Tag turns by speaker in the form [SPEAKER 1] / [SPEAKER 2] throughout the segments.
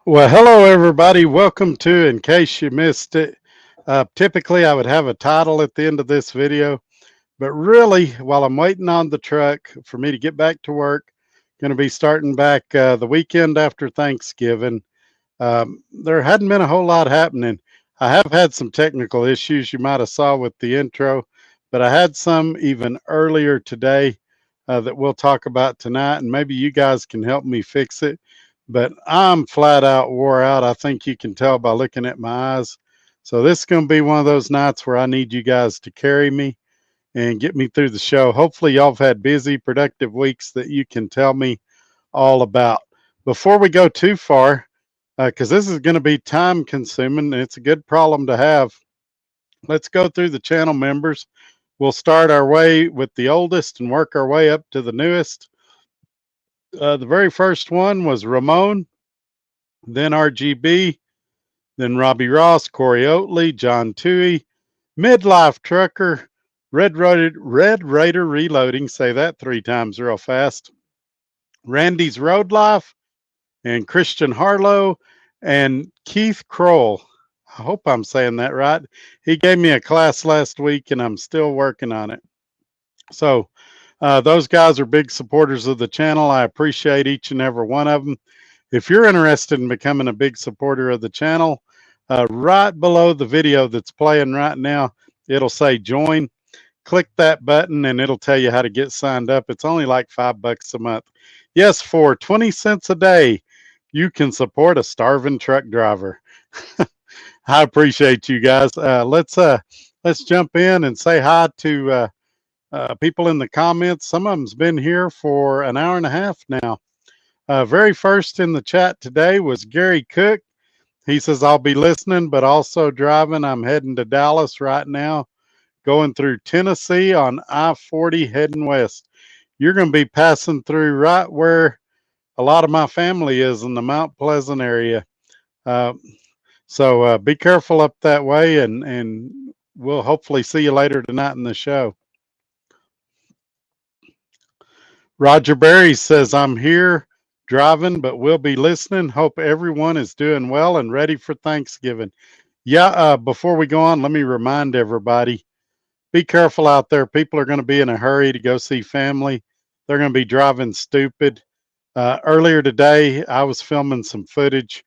[SPEAKER 1] Well, hello everybody. Welcome to In Case You Missed It. Typically, I would have a title at the end of this video, but really, while I'm waiting on the truck for me to get back to work, going to be starting back the weekend after Thanksgiving. There hadn't been a whole lot happening. I have had some technical issues you might have saw with the intro, but I had some even earlier today that we'll talk about tonight, and maybe you guys can help me fix it. But I'm flat out wore out. I think you can tell by looking at my eyes. So this is going to be one of those nights where I need you guys to carry me and get me through the show. Hopefully y'all have had busy, productive weeks that you can tell me all about. Before we go too far, because this is going to be time consuming and it's a good problem to have, let's go through the channel members. We'll start our way with the oldest and work our way up to the newest. The very first one was Ramon, then RGB, then Robbie Ross, Corey Oatley, John Toohey, Midlife Trucker, Red Raider Reloading, say that 3 times real fast, Randy's Road Life, and Christian Harlow, and Keith Kroll. I hope I'm saying that right. He gave me a class last week, and I'm still working on it. So, those guys are big supporters of the channel. I appreciate each and every one of them. If you're interested in becoming a big supporter of the channel, right below the video that's playing right now, it'll say join. Click that button and it'll tell you how to get signed up. It's only like $5 a month. Yes, for 20 cents a day, you can support a starving truck driver. I appreciate you guys. Let's jump in and say hi to people in the comments. Some of them's been here for an hour and a half now. Very first in the chat today was Gary Cook. He says, I'll be listening, but also driving. I'm heading to Dallas right now, going through Tennessee on I-40 heading west. You're going to be passing through right where a lot of my family is in the Mount Pleasant area. So be careful up that way, and we'll hopefully see you later tonight in the show. Roger Berry says, I'm here driving, but we'll be listening. Hope everyone is doing well and ready for Thanksgiving. Yeah, before we go on, let me remind everybody, be careful out there. People are going to be in a hurry to go see family. They're going to be driving stupid. Earlier today, I was filming some footage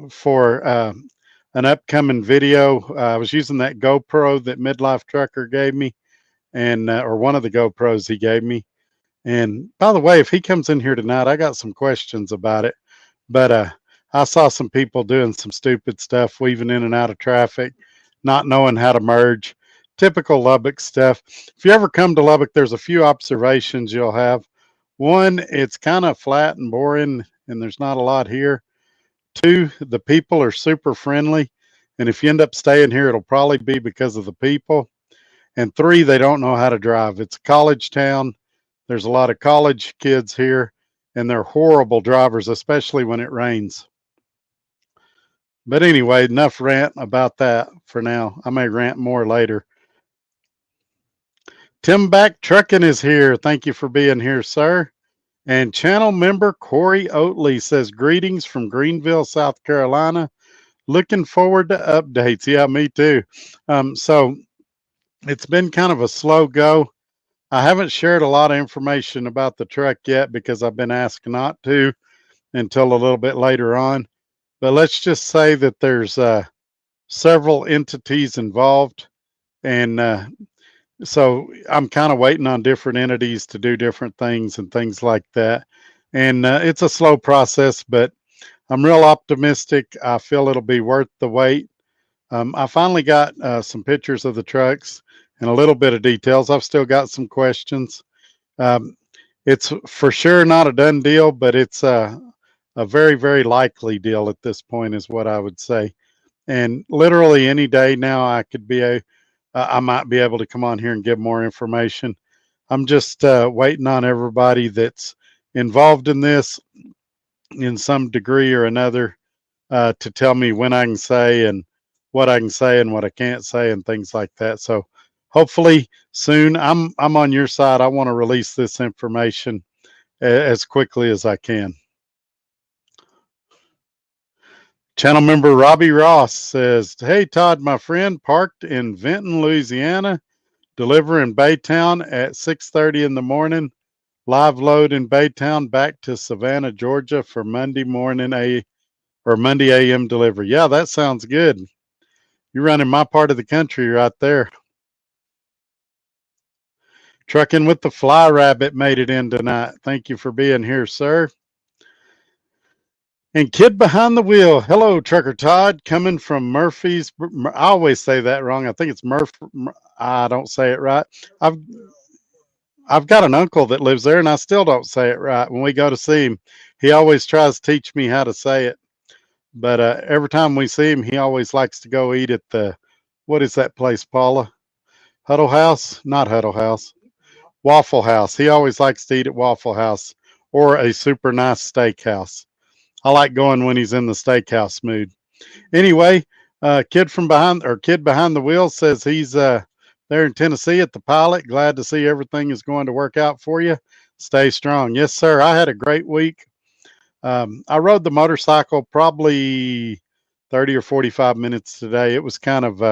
[SPEAKER 1] for an upcoming video. I was using that GoPro that Midlife Trucker gave me, and or one of the GoPros he gave me. And by the way, if he comes in here tonight, I got some questions about it. But I saw some people doing some stupid stuff, weaving in and out of traffic, not knowing how to merge. Typical Lubbock stuff. If you ever come to Lubbock, there's a few observations you'll have. One, it's kind of flat and boring, and there's not a lot here. 2, the people are super friendly. And if you end up staying here, it'll probably be because of the people. And 3, they don't know how to drive. It's a college town. There's a lot of college kids here, and they're horrible drivers, especially when it rains. But anyway, enough rant about that for now. I may rant more later. Tim Back Trucking is here. Thank you for being here, sir. And channel member Corey Oatley says, greetings from Greenville, South Carolina. Looking forward to updates. Yeah, me too. So it's been kind of a slow go. I haven't shared a lot of information about the truck yet because I've been asked not to until a little bit later on. But let's just say that there's several entities involved. And so I'm kind of waiting on different entities to do different things and things like that. And it's a slow process, but I'm real optimistic. I feel it'll be worth the wait. I finally got some pictures of the trucks and a little bit of details. I've still got some questions. It's for sure not a done deal, but it's a very, very likely deal at this point is what I would say. And literally any day now I could be I might be able to come on here and give more information. I'm just waiting on everybody that's involved in this in some degree or another to tell me when I can say and what I can say and what I can't say and things like that. So hopefully soon I'm on your side. I want to release this information as quickly as I can. Channel member Robbie Ross says, "Hey Todd, my friend, parked in Vinton, Louisiana, delivering Baytown at 6:30 in the morning. Live load in Baytown back to Savannah, Georgia for Monday morning or Monday a.m. delivery." Yeah, that sounds good. You're running my part of the country right there. Trucking with the Fly Rabbit made it in tonight. Thank you for being here, sir. And Kid Behind the Wheel. Hello, Trucker Todd, coming from Murphy's. I always say that wrong. I think it's I don't say it right. I've I've got an uncle that lives there, and I still don't say it right. When we go to see him, he always tries to teach me how to say it. But every time we see him, he always likes to go eat at the, what is that place, Paula? Huddle House? Not Huddle House. Waffle House. He always likes to eat at Waffle House or a super nice steakhouse. I like going when he's in the steakhouse mood. Anyway, Kid behind the wheel says he's there in Tennessee at the Pilot. Glad to see everything is going to work out for you. Stay strong. Yes, sir. I had a great week. I rode the motorcycle probably 30 or 45 minutes today. It was kind of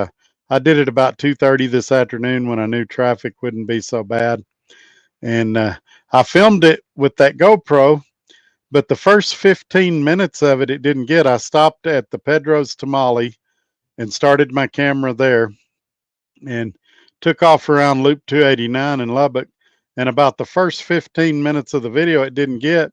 [SPEAKER 1] I did it about 2:30 this afternoon when I knew traffic wouldn't be so bad. And I filmed it with that GoPro, but the first 15 minutes of it didn't get. I stopped at the Pedro's Tamale and started my camera there and took off around Loop 289 in Lubbock. And about the first 15 minutes of the video, it didn't get.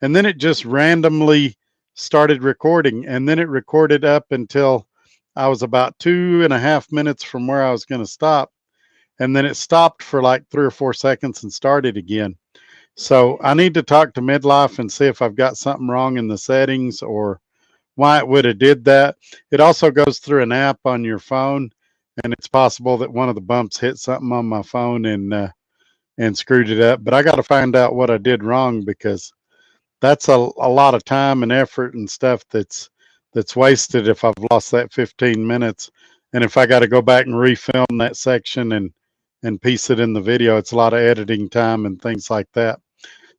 [SPEAKER 1] And then it just randomly started recording. And then it recorded up until I was about 2.5 minutes from where I was going to stop. And then it stopped for like 3 or 4 seconds and started again. So I need to talk to Midlife and see if I've got something wrong in the settings or why it would have did that. It also goes through an app on your phone, and it's possible that one of the bumps hit something on my phone and screwed it up. But I got to find out what I did wrong, because that's a lot of time and effort and stuff that's wasted if I've lost that 15 minutes. And if I got to go back and refilm that section and piece it in the video, it's a lot of editing time and things like that.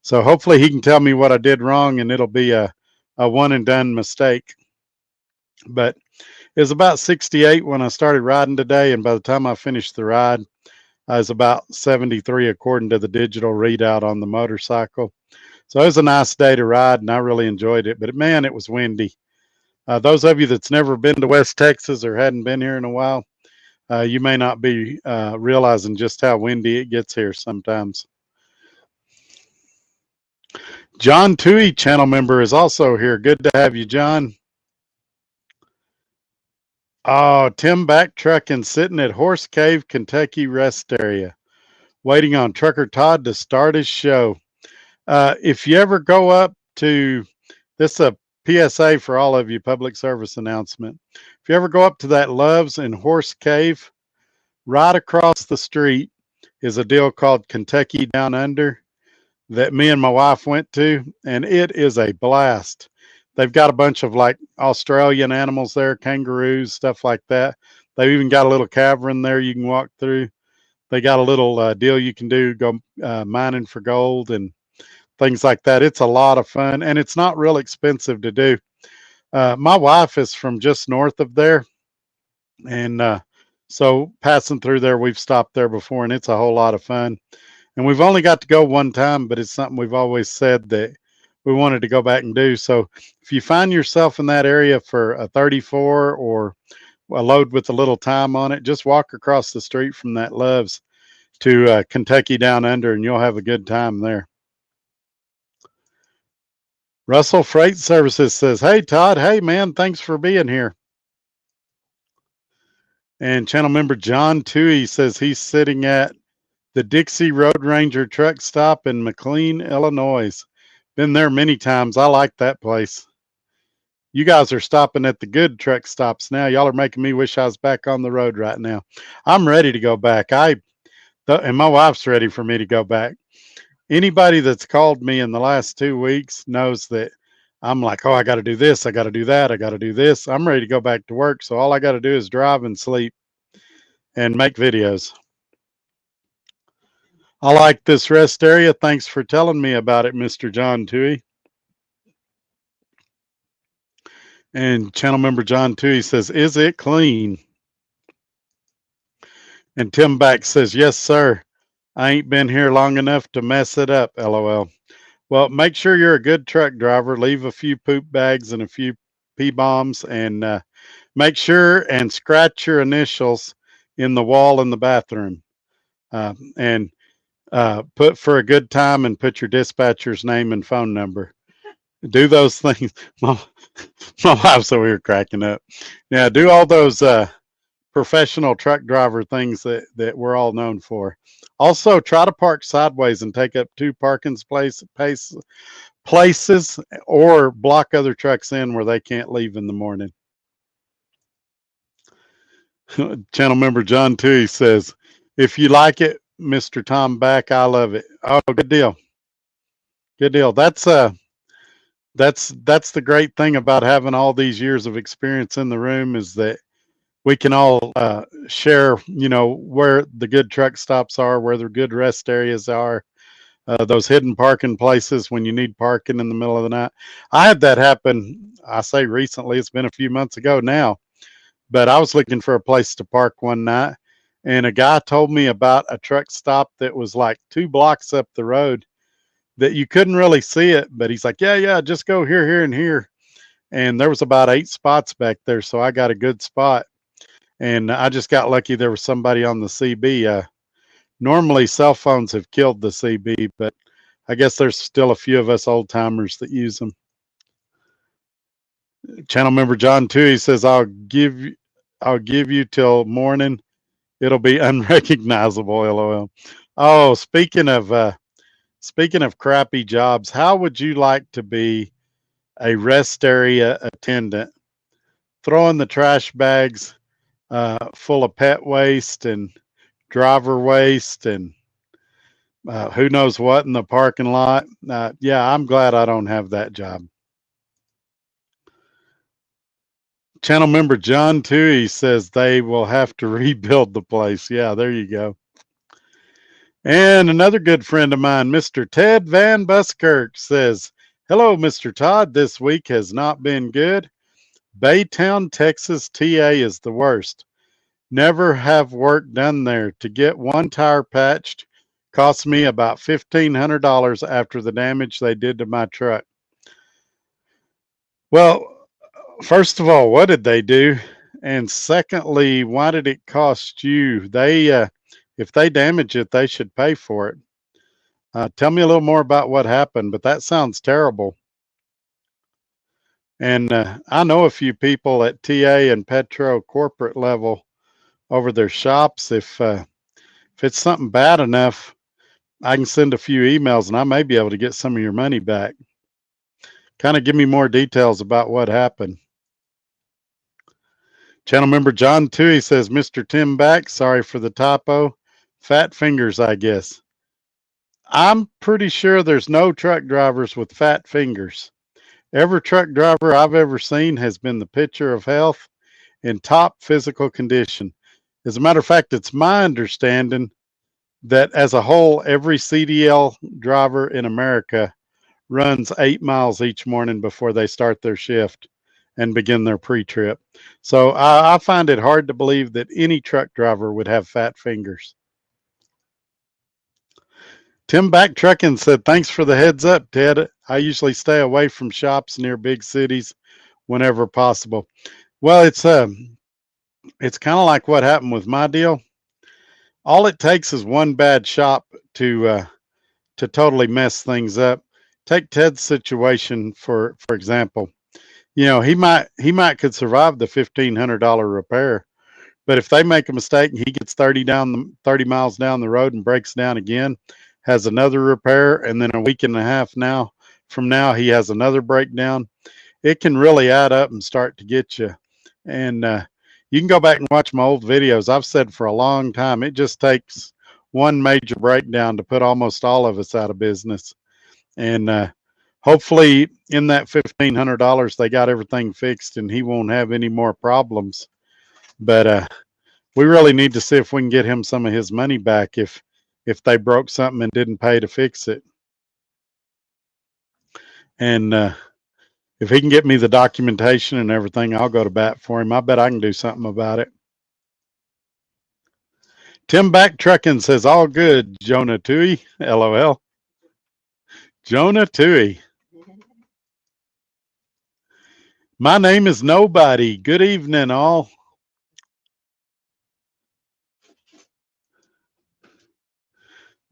[SPEAKER 1] So hopefully he can tell me what I did wrong, and it'll be a one and done mistake. But it was about 68 when I started riding today, and by the time I finished the ride, I was about 73 according to the digital readout on the motorcycle. So it was a nice day to ride, and I really enjoyed it. But man, it was windy. Those of you that's never been to West Texas or hadn't been here in a while, you may not be realizing just how windy it gets here sometimes. John Toohey, channel member, is also here. Good to have you, John. Oh, Tim backtracking, sitting at Horse Cave, Kentucky rest area, waiting on Trucker Todd to start his show. If you ever go up to, this is a PSA for all of you, public service announcement. If you ever go up to that Loves in Horse Cave, right across the street is a deal called Kentucky Down Under that me and my wife went to, and it is a blast. They've got a bunch of like Australian animals there, kangaroos, stuff like that. They've even got a little cavern there you can walk through. They got a little deal you can do, go mining for gold and things like that. It's a lot of fun, and it's not real expensive to do. My wife is from just north of there, and so passing through there, we've stopped there before, and it's a whole lot of fun. And we've only got to go one time, but it's something we've always said that we wanted to go back and do. So if you find yourself in that area for a 34 or a load with a little time on it, just walk across the street from that Loves to Kentucky Down Under, and you'll have a good time there. Russell Freight Services says, "Hey, Todd. Hey, man, thanks for being here." And channel member John Toohey says he's sitting at the Dixie Road Ranger truck stop in McLean, Illinois. Been there many times. I like that place. You guys are stopping at the good truck stops now. Y'all are making me wish I was back on the road right now. I'm ready to go back. And my wife's ready for me to go back. Anybody that's called me in the last 2 weeks knows that I'm like, oh, I got to do this, I got to do that, I got to do this. I'm ready to go back to work. So all I got to do is drive and sleep and make videos. I like this rest area. Thanks for telling me about it, Mr. John Toohey. And channel member John Toohey says, is it clean? And Tim Back says, yes, sir. I ain't been here long enough to mess it up, LOL. Well, make sure you're a good truck driver. Leave a few poop bags and a few pee bombs, and make sure and scratch your initials in the wall in the bathroom. And put for a good time and put your dispatcher's name and phone number. Do those things. My wife's over here cracking up. Yeah, do all those professional truck driver things that we're all known for. Also, try to park sideways and take up 2 parking places, or block other trucks in where they can't leave in the morning. Channel member John Toohey says, if you like it, Mr. Tom Back, I love it. Oh, good deal. Good deal. That's the great thing about having all these years of experience in the room, is that we can all share, where the good truck stops are, where the good rest areas are, those hidden parking places when you need parking in the middle of the night. I had that happen, I say recently, it's been a few months ago now, but I was looking for a place to park one night, and a guy told me about a truck stop that was like 2 blocks up the road that you couldn't really see it, but he's like, yeah, just go here, here, and here. And there was about 8 spots back there, so I got a good spot. And I just got lucky there was somebody on the CB. Normally, cell phones have killed the CB, but I guess there's still a few of us old timers that use them. Channel member John Toohey says, I'll give you till morning. It'll be unrecognizable, LOL. Oh, speaking of crappy jobs, how would you like to be a rest area attendant, throwing the trash bags full of pet waste and driver waste and who knows what in the parking lot? Yeah, I'm glad I don't have that job. Channel member John Toohey says they will have to rebuild the place. Yeah, there you go. And another good friend of mine, Mr. Ted Van Buskirk, says, hello, Mr. Todd. This week has not been good. Baytown, Texas, TA is the worst. Never have work done there. To get one tire patched cost me about $1,500 after the damage they did to my truck. Well, first of all, what did they do? And secondly, why did it cost you? If they damage it, they should pay for it. Tell me a little more about what happened, but that sounds terrible. And I know a few people at TA and Petro corporate level over their shops. If it's something bad enough, I can send a few emails and I may be able to get some of your money back. Kind of give me more details about what happened. Channel member John Toohey says, Mr. Tim Back, sorry for the typo. Fat fingers, I guess. I'm pretty sure there's no truck drivers with fat fingers. Every truck driver I've ever seen has been the picture of health in top physical condition. As a matter of fact, it's my understanding that as a whole, every CDL driver in America runs 8 miles each morning before they start their shift and begin their pre-trip. So I find it hard to believe that any truck driver would have fat fingers. Tim Back Trucking said, thanks for the heads up, Ted. I usually stay away from shops near big cities whenever possible. Well, it's kind of like what happened with my deal. All it takes is one bad shop to totally mess things up. Take Ted's situation for example. He might could survive the $1,500 repair, but if they make a mistake and he gets 30 miles down the road and breaks down again, has another repair, and then a week and a half from now he has another breakdown, it can really add up and start to get you. And you can go back and watch my old videos. I've said for a long time, it just takes one major breakdown to put almost all of us out of business. And hopefully, in that $1,500, they got everything fixed, and he won't have any more problems. But we really need to see if we can get him some of his money back if they broke something and didn't pay to fix it. And if he can get me the documentation and everything, I'll go to bat for him. I bet I can do something about it. Tim Back Trucking says, all good, Jonah Tui. LOL. Jonah Tui. My name is Nobody. Good evening, all.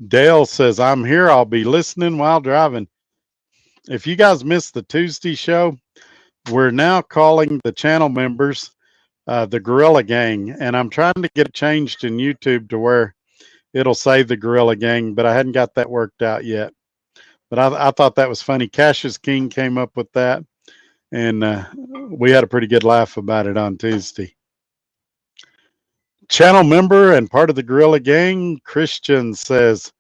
[SPEAKER 1] Dale says, I'm here. I'll be listening while driving. If you guys missed the Tuesday show, we're now calling the channel members the Gorilla Gang. And I'm trying to get it changed in YouTube to where it'll say the Gorilla Gang, but I hadn't got that worked out yet. But I thought that was funny. Cassius King came up with that, and we had a pretty good laugh about it on Tuesday. Channel member and part of the Gorilla Gang, Christian says,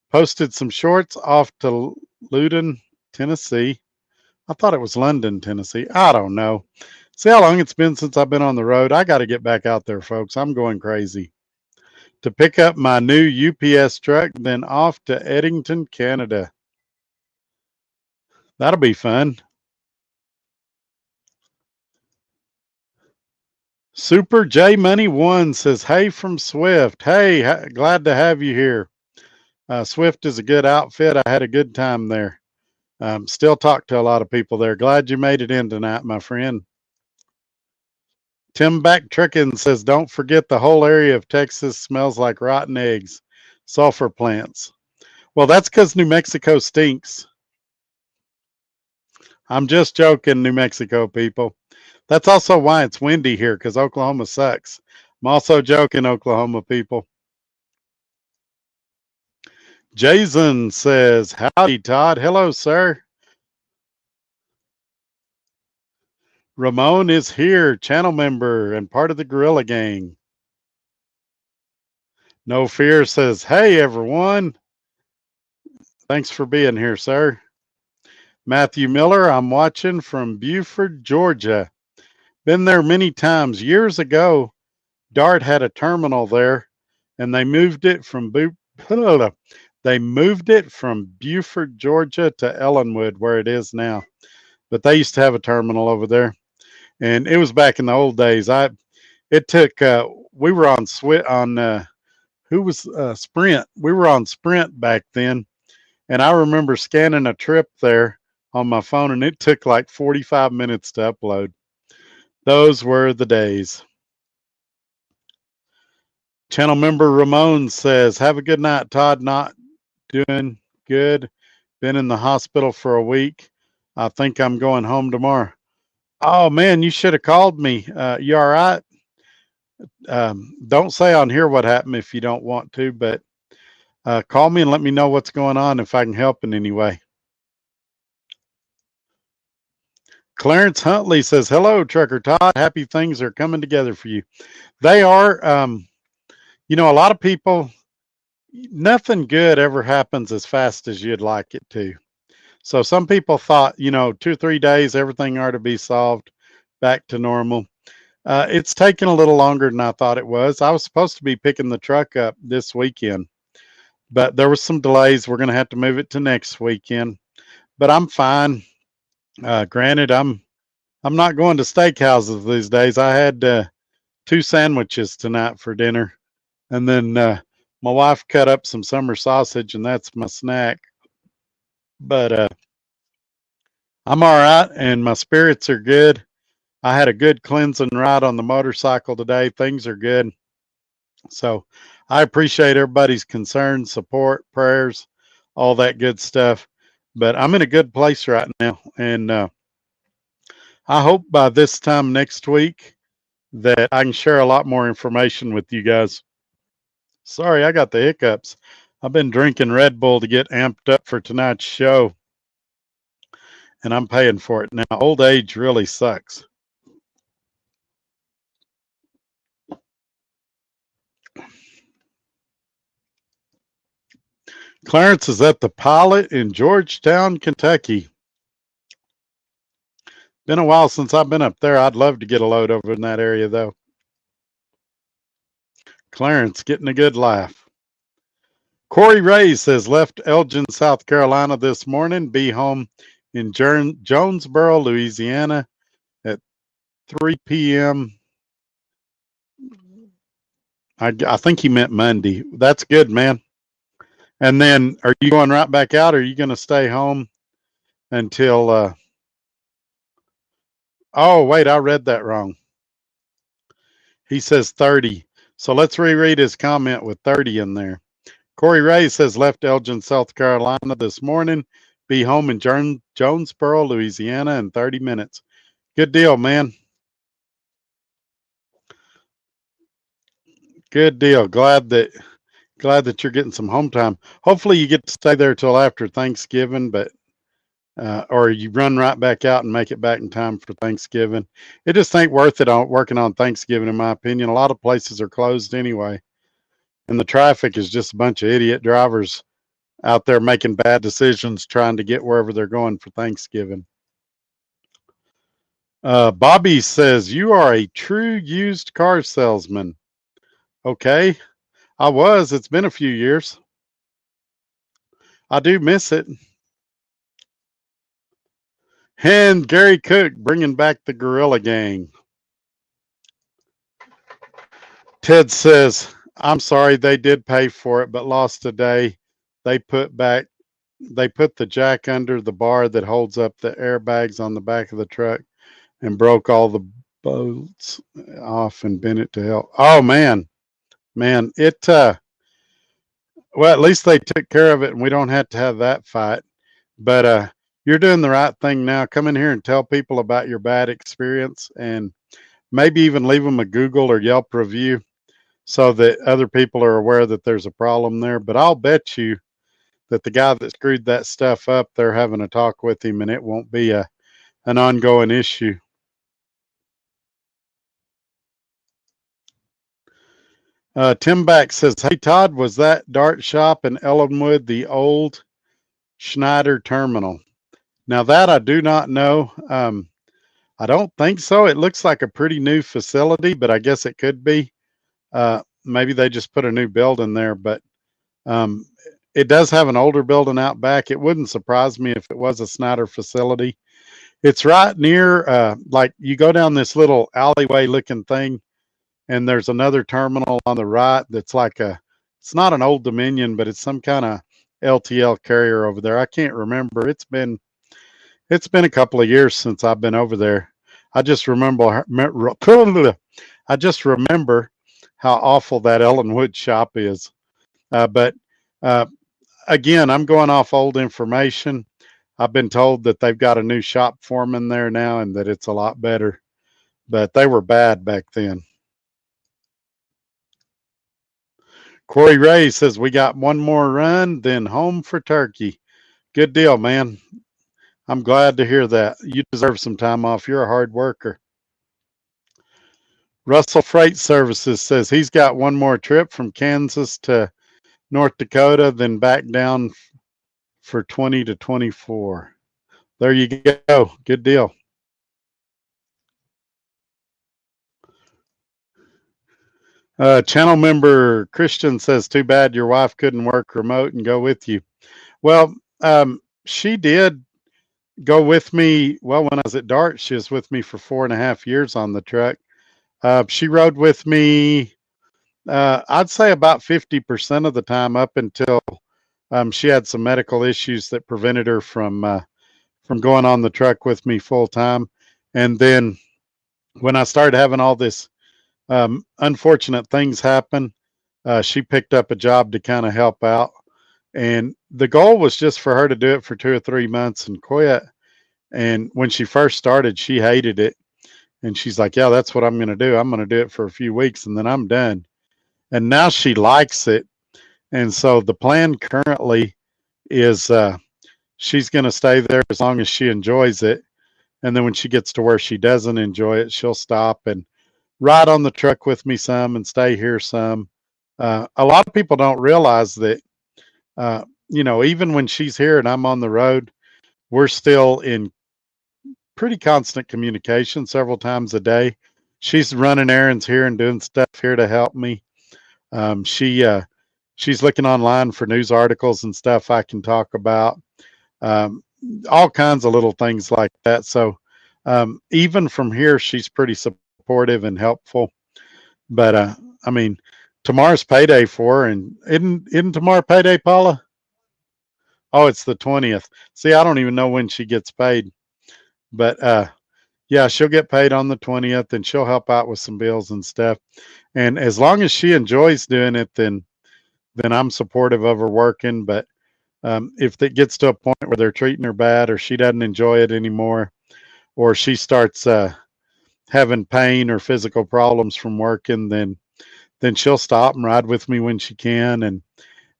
[SPEAKER 1] posted some shorts off to Loudoun, Tennessee. I thought it was London, Tennessee. I don't know. See how long it's been since I've been on the road? I got to get back out there, folks. I'm going crazy. To pick up my new UPS truck, then off to Eddington, Canada. That'll be fun. Super J Money 1 says, hey from Swift. Hey, glad to have you here. Swift is a good outfit. I had a good time there. Still talk to a lot of people there. Glad you made it in tonight, my friend. Tim Back Trucking says, don't forget the whole area of Texas smells like rotten eggs, sulfur plants. Well, that's because New Mexico stinks. I'm just joking, New Mexico people. That's also why it's windy here, because Oklahoma sucks. I'm also joking, Oklahoma people. Jason says, howdy, Todd. Hello, sir. Ramon is here, channel member and part of the Gorilla Gang. No Fear says, hey, everyone. Thanks for being here, sir. Matthew Miller, I'm watching from Beaufort, Georgia. Been there many times. Years ago, DART had a terminal there, and they moved it from Beaufort, Georgia to Ellenwood, where it is now. But they used to have a terminal over there, and it was back in the old days. We were on Sprint. We were on Sprint back then, and I remember scanning a trip there on my phone, and it took like 45 minutes to upload. Those were the days. Channel member Ramon says, have a good night, Todd. Not doing good. Been in the hospital for a week. I think I'm going home tomorrow. Oh, man, you should have called me. You all right? Don't say on here what happened if you don't want to, but call me and let me know what's going on if I can help in any way. Clarence Huntley says, hello, Trucker Todd. Happy things are coming together for you. They are. A lot of people, nothing good ever happens as fast as you'd like it to. So some people thought, 2 or 3 days, everything ought to be solved back to normal. It's taken a little longer than I thought it was. I was supposed to be picking the truck up this weekend, but there was some delays. We're going to have to move it to next weekend, but I'm fine. Granted, I'm not going to steakhouses these days. I had 2 sandwiches tonight for dinner, and then my wife cut up some summer sausage, and that's my snack. But I'm all right, and my spirits are good. I had a good cleansing ride on the motorcycle today. Things are good. So I appreciate everybody's concern, support, prayers, all that good stuff. But I'm in a good place right now, and I hope by this time next week that I can share a lot more information with you guys. Sorry, I got the hiccups. I've been drinking Red Bull to get amped up for tonight's show. and I'm paying for it. Now, old age really sucks. Clarence is at the Pilot in Georgetown, Kentucky. Been a while since I've been up there. I'd love to get a load over in that area, though. Clarence getting a good laugh. Corey Ray says, left Elgin, South Carolina this morning. Be home in Jonesboro, Louisiana at 3 p.m. I think he meant Monday. That's good, man. And then are you going right back out, or are you going to stay home until oh, wait, I read that wrong. He says 30. So let's reread his comment with 30 in there. Corey Ray says, left Elgin, South Carolina this morning. Be home in Jonesboro, Louisiana in 30 minutes. Good deal, man. Good deal. Glad that you're getting some home time. Hopefully you get to stay there till after Thanksgiving, but or you run right back out and make it back in time for Thanksgiving. It just ain't worth it on working on Thanksgiving, in my opinion. A lot of places are closed anyway, and the traffic is just a bunch of idiot drivers out there making bad decisions trying to get wherever they're going for Thanksgiving. Bobby says, you are a true used car salesman. Okay, I was. It's been a few years. I do miss it. And Gary Cook bringing back the Gorilla Gang. Ted says, I'm sorry, they did pay for it, but lost today. They put the jack under the bar that holds up the airbags on the back of the truck and broke all the bolts off and bent it to hell. Oh man, it well, at least they took care of it and we don't have to have that fight. But you're doing the right thing now. Come in here and tell people about your bad experience, and maybe even leave them a Google or Yelp review so that other people are aware that there's a problem there. But I'll bet you that the guy that screwed that stuff up, they're having a talk with him and it won't be an ongoing issue. Tim Back says, hey, Todd, was that dart shop in Ellenwood the old Schneider terminal? Now that I do not know. I don't think so. It looks like a pretty new facility, but I guess it could be. Maybe they just put a new building there, but it does have an older building out back. It wouldn't surprise me if it was a Snyder facility. It's right near, like you go down this little alleyway looking thing, and there's another terminal on the right that's like it's not an Old Dominion, but it's some kind of LTL carrier over there. I can't remember. It's been a couple of years since I've been over there. I just remember how awful that Ellenwood shop is. But again, I'm going off old information. I've been told that they've got a new shop foreman there now and that it's a lot better. But they were bad back then. Corey Ray says, we got one more run, then home for turkey. Good deal, man. I'm glad to hear that. You deserve some time off. You're a hard worker. Russell Freight Services says he's got one more trip from Kansas to North Dakota, then back down for 20 to 24. There you go. Good deal. Channel member Christian says, too bad your wife couldn't work remote and go with you. Well, she did go with me. Well, when I was at Dart, she was with me for 4.5 years on the truck. She rode with me, I'd say about 50% of the time up until she had some medical issues that prevented her from going on the truck with me full time. And then when I started having all this unfortunate things happen, she picked up a job to kind of help out. And the goal was just for her to do it for 2 or 3 months and quit. And when she first started, she hated it. And she's like, yeah, that's what I'm going to do. I'm going to do it for a few weeks and then I'm done. And now she likes it. And so the plan currently is she's going to stay there as long as she enjoys it. And then when she gets to where she doesn't enjoy it, she'll stop and ride on the truck with me some and stay here some. A lot of people don't realize that, even when she's here and I'm on the road, we're still in pretty constant communication several times a day. She's running errands here and doing stuff here to help me. She's looking online for news articles and stuff I can talk about. Um, all kinds of little things like that. So even from here, she's pretty supportive and helpful. But I mean, tomorrow's payday for her, and isn't tomorrow payday, Paula? Oh, it's the 20th. See, I don't even know when she gets paid, but yeah, she'll get paid on the 20th, and she'll help out with some bills and stuff. And as long as she enjoys doing it, then I'm supportive of her working. But if it gets to a point where they're treating her bad, or she doesn't enjoy it anymore, or she starts having pain or physical problems from working, then she'll stop and ride with me when she can,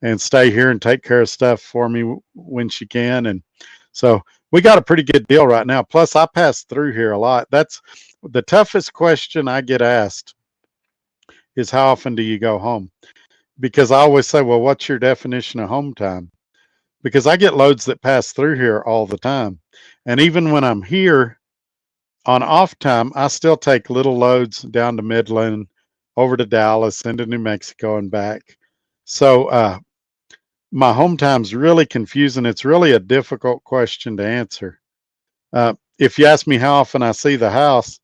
[SPEAKER 1] and stay here and take care of stuff for me when she can. And so we got a pretty good deal right now. Plus, I pass through here a lot. That's the toughest question I get asked is, how often do you go home? Because I always say, well, what's your definition of home time? Because I get loads that pass through here all the time. And even when I'm here on off time, I still take little loads down to Midland, over to Dallas, into New Mexico, and back. So my home time's really confusing. It's really a difficult question to answer. If you ask me how often I see the house,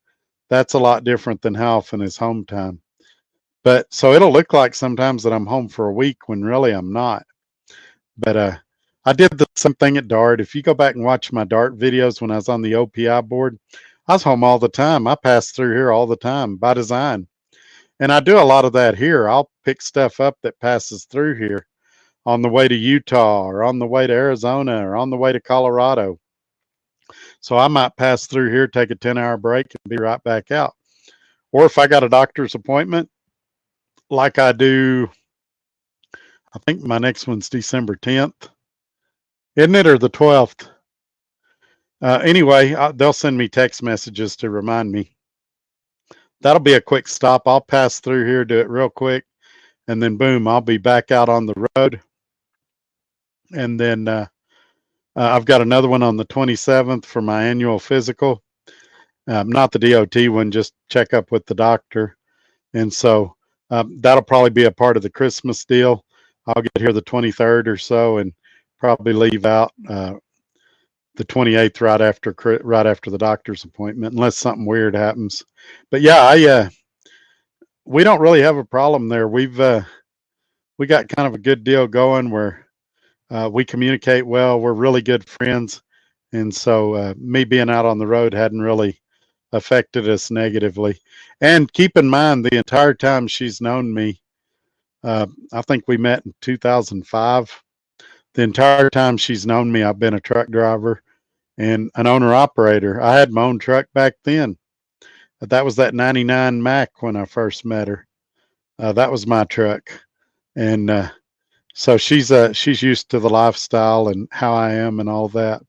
[SPEAKER 1] that's a lot different than how often is home time. But so it'll look like sometimes that I'm home for a week when really I'm not. But I did the same thing at Dart. If you go back and watch my Dart videos when I was on the OPI board, I was home all the time. I passed through here all the time by design. And I do a lot of that here. I'll pick stuff up that passes through here on the way to Utah, or on the way to Arizona, or on the way to Colorado. So I might pass through here, take a 10-hour break, and be right back out. Or if I got a doctor's appointment, like I do, I think my next one's December 10th, isn't it, or the 12th? Anyway, they'll send me text messages to remind me. That'll be a quick stop. I'll pass through here, do it real quick, and then boom, I'll be back out on the road. And then I've got another one on the 27th for my annual physical. Not the DOT one, just check up with the doctor. And so that'll probably be a part of the Christmas deal. I'll get here the 23rd or so, and probably leave out the 28th right after the doctor's appointment, unless something weird happens. But yeah, we don't really have a problem there. We got kind of a good deal going where we communicate well. We're really good friends, and so me being out on the road hadn't really affected us negatively. And keep in mind, the entire time she's known me, I think we met in 2005. The entire time she's known me, I've been a truck driver and an owner operator. I had my own truck back then. That was that 99 Mac when I first met her. That was my truck. And so she's used to the lifestyle and how I am and all that.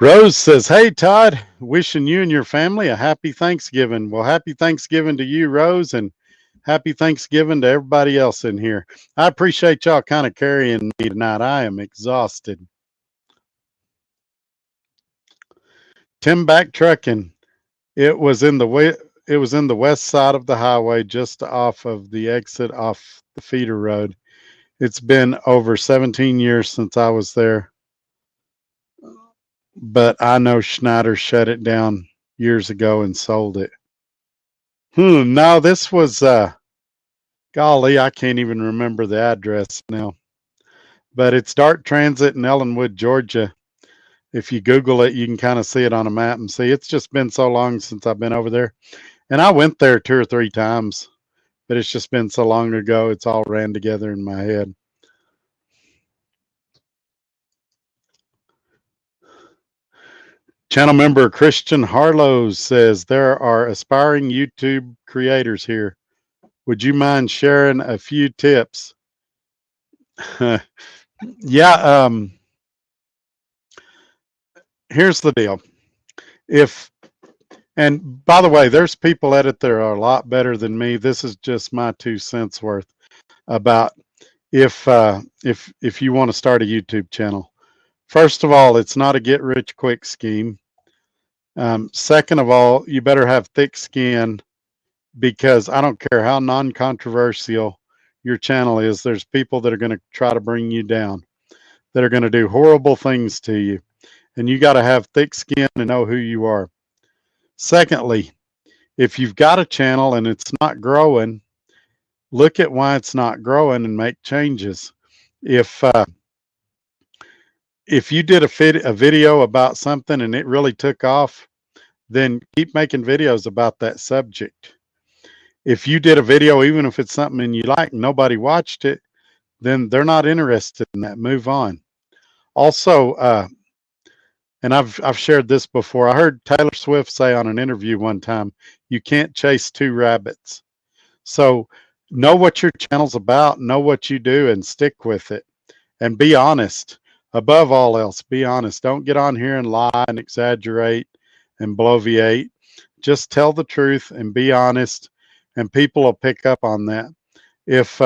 [SPEAKER 1] Rose says, hey, Todd, wishing you and your family a happy Thanksgiving. Well, happy Thanksgiving to you, Rose, and happy Thanksgiving to everybody else in here. I appreciate y'all kind of carrying me tonight. I am exhausted. Tim Back Trucking. It was in the west side of the highway, just off of the exit off the feeder road. It's been over 17 years since I was there. But I know Schneider shut it down years ago and sold it. No, this was golly, I can't even remember the address now. But it's Dart Transit in Ellenwood, Georgia. If you Google it, you can kind of see it on a map and see. It's just been so long since I've been over there. And I went there 2 or 3 times, but it's just been so long ago, it's all ran together in my head. Channel member Christian Harlow says, there are aspiring YouTube creators here. Would you mind sharing a few tips? Yeah. Here's the deal. If And by the way, there's people at it that are a lot better than me. This is just my 2 cents worth about if you want to start a YouTube channel. First of all, it's not a get rich quick scheme. Second of all, you better have thick skin, because I don't care how non-controversial your channel is. There's people that are going to try to bring you down, that are going to do horrible things to you, and you got to have thick skin and know who you are. Secondly, if you've got a channel and it's not growing, look at why it's not growing and make changes. If uh, if you did a video about something and it really took off, then keep making videos about that subject. If you did a video, even if it's something you like, nobody watched it, then they're not interested in that. Move on. Also, and I've shared this before. I heard Taylor Swift say on an interview one time, "You can't chase two rabbits." So know what your channel's about, know what you do, and stick with it. And be honest. Above all else, be honest. Don't get on here and lie and exaggerate and bloviate. Just tell the truth and be honest, and people will pick up on that. If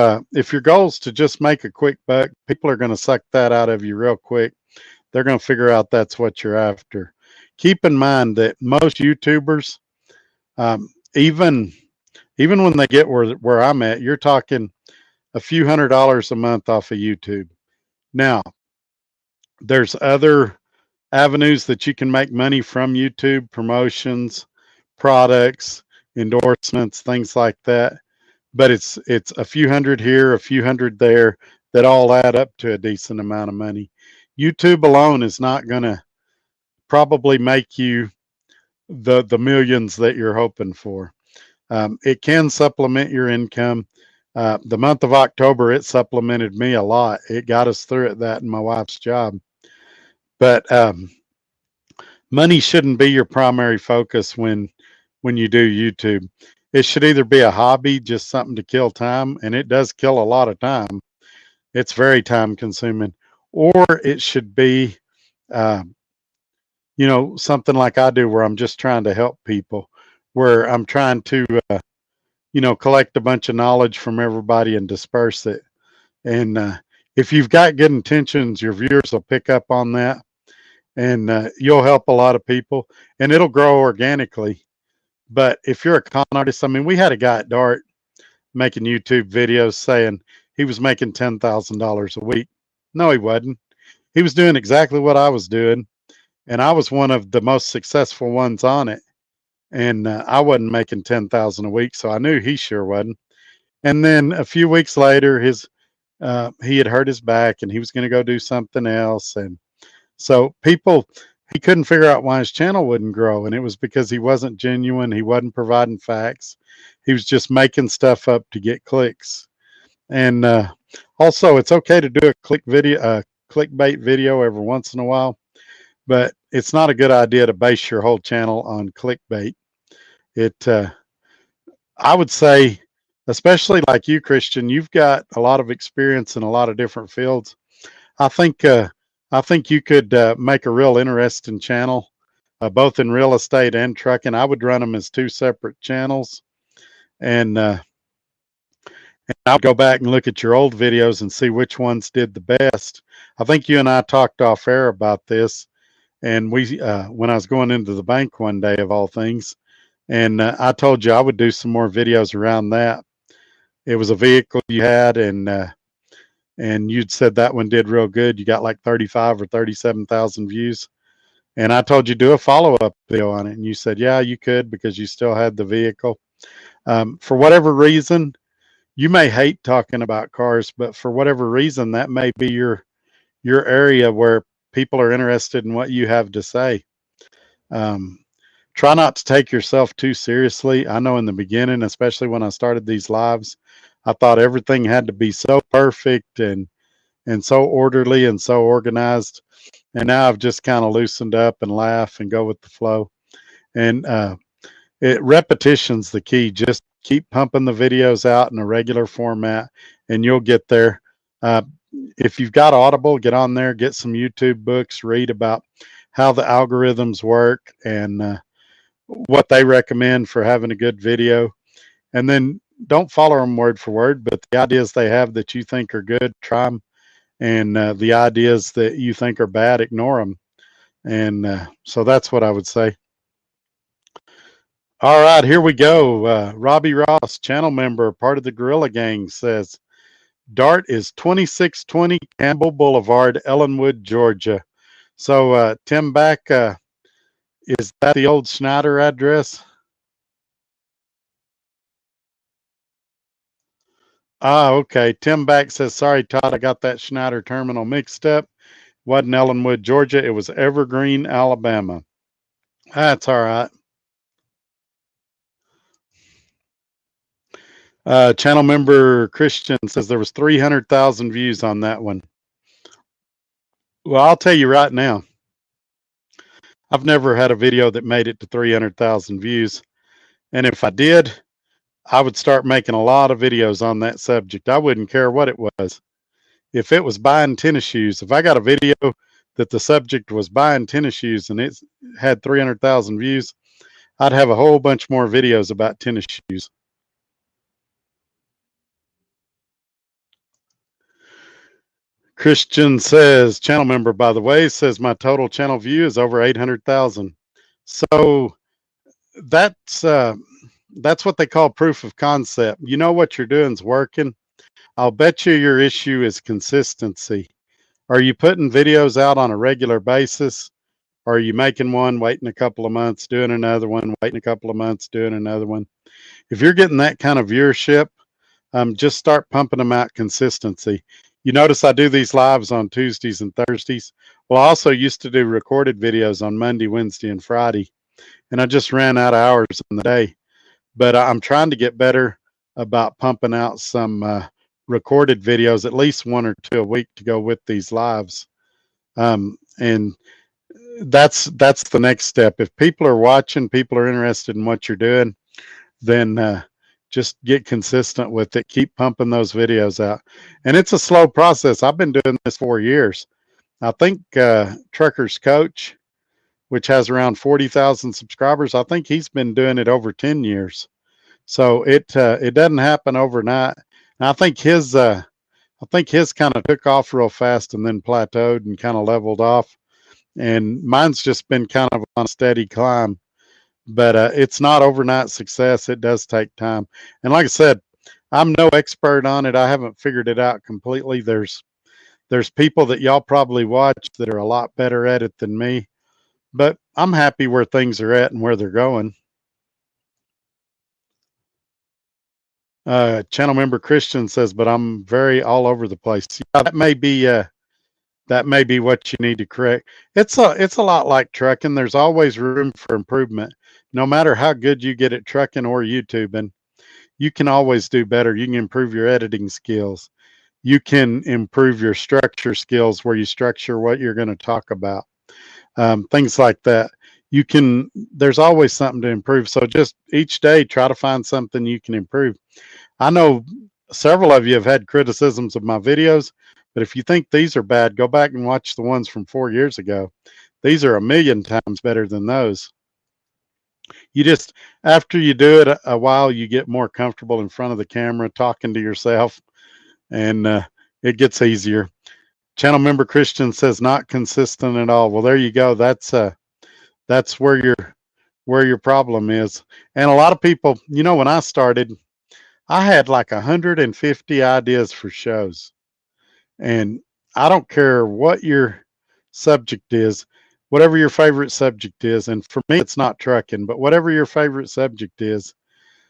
[SPEAKER 1] your goal is to just make a quick buck, people are going to suck that out of you real quick. They're going to figure out that's what you're after. Keep in mind that most YouTubers, um, even when they get where I'm at, you're talking a few $100s a month off of YouTube. Now, there's other avenues that you can make money from YouTube: promotions, products, endorsements, things like that. But it's a few hundred here, a few hundred there, that all add up to a decent amount of money. YouTube alone is not going to probably make you the millions that you're hoping for. It can supplement your income. The month of October, it supplemented me a lot. It got us through it, that and my wife's job. But money shouldn't be your primary focus when you do YouTube. It should either be a hobby, just something to kill time, and it does kill a lot of time. It's very time consuming. Or it should be, uh, something like I do, where I'm just trying to help people, where I'm trying to, collect a bunch of knowledge from everybody and disperse it. And if you've got good intentions, your viewers will pick up on that, and you'll help a lot of people, and it'll grow organically. But if you're a con artist, I mean, we had a guy at Dart making YouTube videos saying he was making $10,000 a week. No, he wasn't. He was doing exactly what I was doing, and I was one of the most successful ones on it. And I wasn't making 10,000 a week, so I knew he sure wasn't. And then a few weeks later, he had hurt his back and he was going to go do something else. And so he couldn't figure out why his channel wouldn't grow. And it was because he wasn't genuine. He wasn't providing facts. He was just making stuff up to get clicks. And also, it's okay to do a clickbait video every once in a while, but it's not a good idea to base your whole channel on clickbait. I would say, especially like you, Christian, you've got a lot of experience in a lot of different fields. I think you could make a real interesting channel, both in real estate and trucking. I would run them as two separate channels, and I would go back and look at your old videos and see which ones did the best. I think you and I talked off air about this, and when I was going into the bank one day, of all things, and I told you I would do some more videos around that. It was a vehicle you had, and you'd said that one did real good. You got like 35 or 37,000 views. And I told you do a follow-up video on it, and you said, yeah, you could, because you still had the vehicle. For whatever reason, you may hate talking about cars, but for whatever reason, that may be your area where people are interested in what you have to say. Try not to take yourself too seriously. I know in the beginning, especially when I started these lives, I thought everything had to be so perfect and so orderly and so organized. And now I've just kind of loosened up and laugh and go with the flow. And repetition's the key. Just keep pumping the videos out in a regular format, and you'll get there. if you've got Audible, get on there, get some YouTube books, read about how the algorithms work and what they recommend for having a good video. And then don't follow them word for word, but the ideas they have that you think are good, try them. And the ideas that you think are bad, ignore them. And so that's what I would say. All right, here we go. Robbie Ross, channel member, part of the Gorilla Gang, says, Dart is 2620 Campbell Boulevard, Ellenwood, Georgia. So, Tim Back, is that the old Schneider address? Ah, okay. Tim Back says, sorry, Todd, I got that Schneider terminal mixed up. Wasn't Ellenwood, Georgia. It was Evergreen, Alabama. That's all right. Channel member Christian says there was 300,000 views on that one. Well, I'll tell you right now, I've never had a video that made it to 300,000 views. And if I did, I would start making a lot of videos on that subject. I wouldn't care what it was. If it was buying tennis shoes, if I got a video that the subject was buying tennis shoes and it had 300,000 views, I'd have a whole bunch more videos about tennis shoes. Christian says, channel member, by the way, says my total channel view is over 800,000. So that's what they call proof of concept. You know what you're doing is working. I'll bet you your issue is consistency. Are you putting videos out on a regular basis? Or are you making one, waiting a couple of months, doing another one, waiting a couple of months, doing another one? If you're getting that kind of viewership, just start pumping them out consistency. You notice I do these lives on Tuesdays and Thursdays. Well, I also used to do recorded videos on Monday, Wednesday, and Friday, and I just ran out of hours in the day. But I'm trying to get better about pumping out some recorded videos, at least 1 or 2 a week to go with these lives. And that's the next step. If people are watching, people are interested in what you're doing, then just get consistent with it. Keep pumping those videos out. And it's a slow process. I've been doing this 4 years. I think Trucker's Coach, which has around 40,000 subscribers, I think he's been doing it over 10 years. So it doesn't happen overnight. And I think his kind of took off real fast and then plateaued and kind of leveled off. And mine's just been kind of on a steady climb. But it's not overnight success. It does take time. And like I said, I'm no expert on it. I haven't figured it out completely. There's people that y'all probably watch that are a lot better at it than me. But I'm happy where things are at and where they're going. Channel member Christian says, but I'm very all over the place. Yeah, that may be what you need to correct. It's a lot like trucking. There's always room for improvement. No matter how good you get at trucking or YouTubing, you can always do better. You can improve your editing skills. You can improve your structure skills where you structure what you're going to talk about. Things like that. There's always something to improve. So just each day, try to find something you can improve. I know several of you have had criticisms of my videos, but if you think these are bad, go back and watch the ones from 4 years ago. These are 1,000,000 times better than those. You just, after you do it a while, you get more comfortable in front of the camera, talking to yourself, and it gets easier. Channel member Christian says not consistent at all. Well, there you go. That's where your problem is. And a lot of people, when I started, I had like 150 ideas for shows. And I don't care what your subject is, whatever your favorite subject is. And for me, it's not trucking, but whatever your favorite subject is,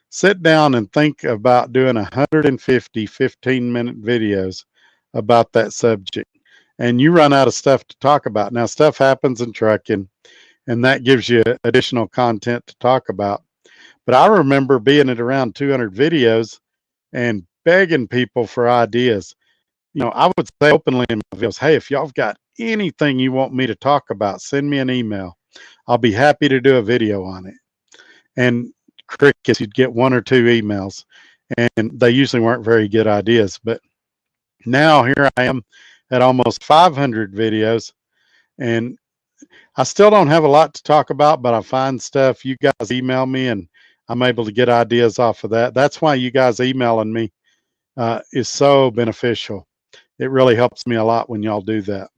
[SPEAKER 1] sit down and think about doing 150 15-minute videos about that subject. And you run out of stuff to talk about. Now, stuff happens in trucking, and that gives you additional content to talk about. But I remember being at around 200 videos and begging people for ideas. I would say openly in my videos, hey, if y'all have got anything you want me to talk about, send me an email. I'll be happy to do a video on it. And crickets, you'd get 1 or 2 emails, and they usually weren't very good ideas. But Now here I am at almost 500 videos, and I still don't have a lot to talk about, but I find stuff. You guys email me, and I'm able to get ideas off of that. That's why you guys emailing me is so beneficial. It really helps me a lot when y'all do that.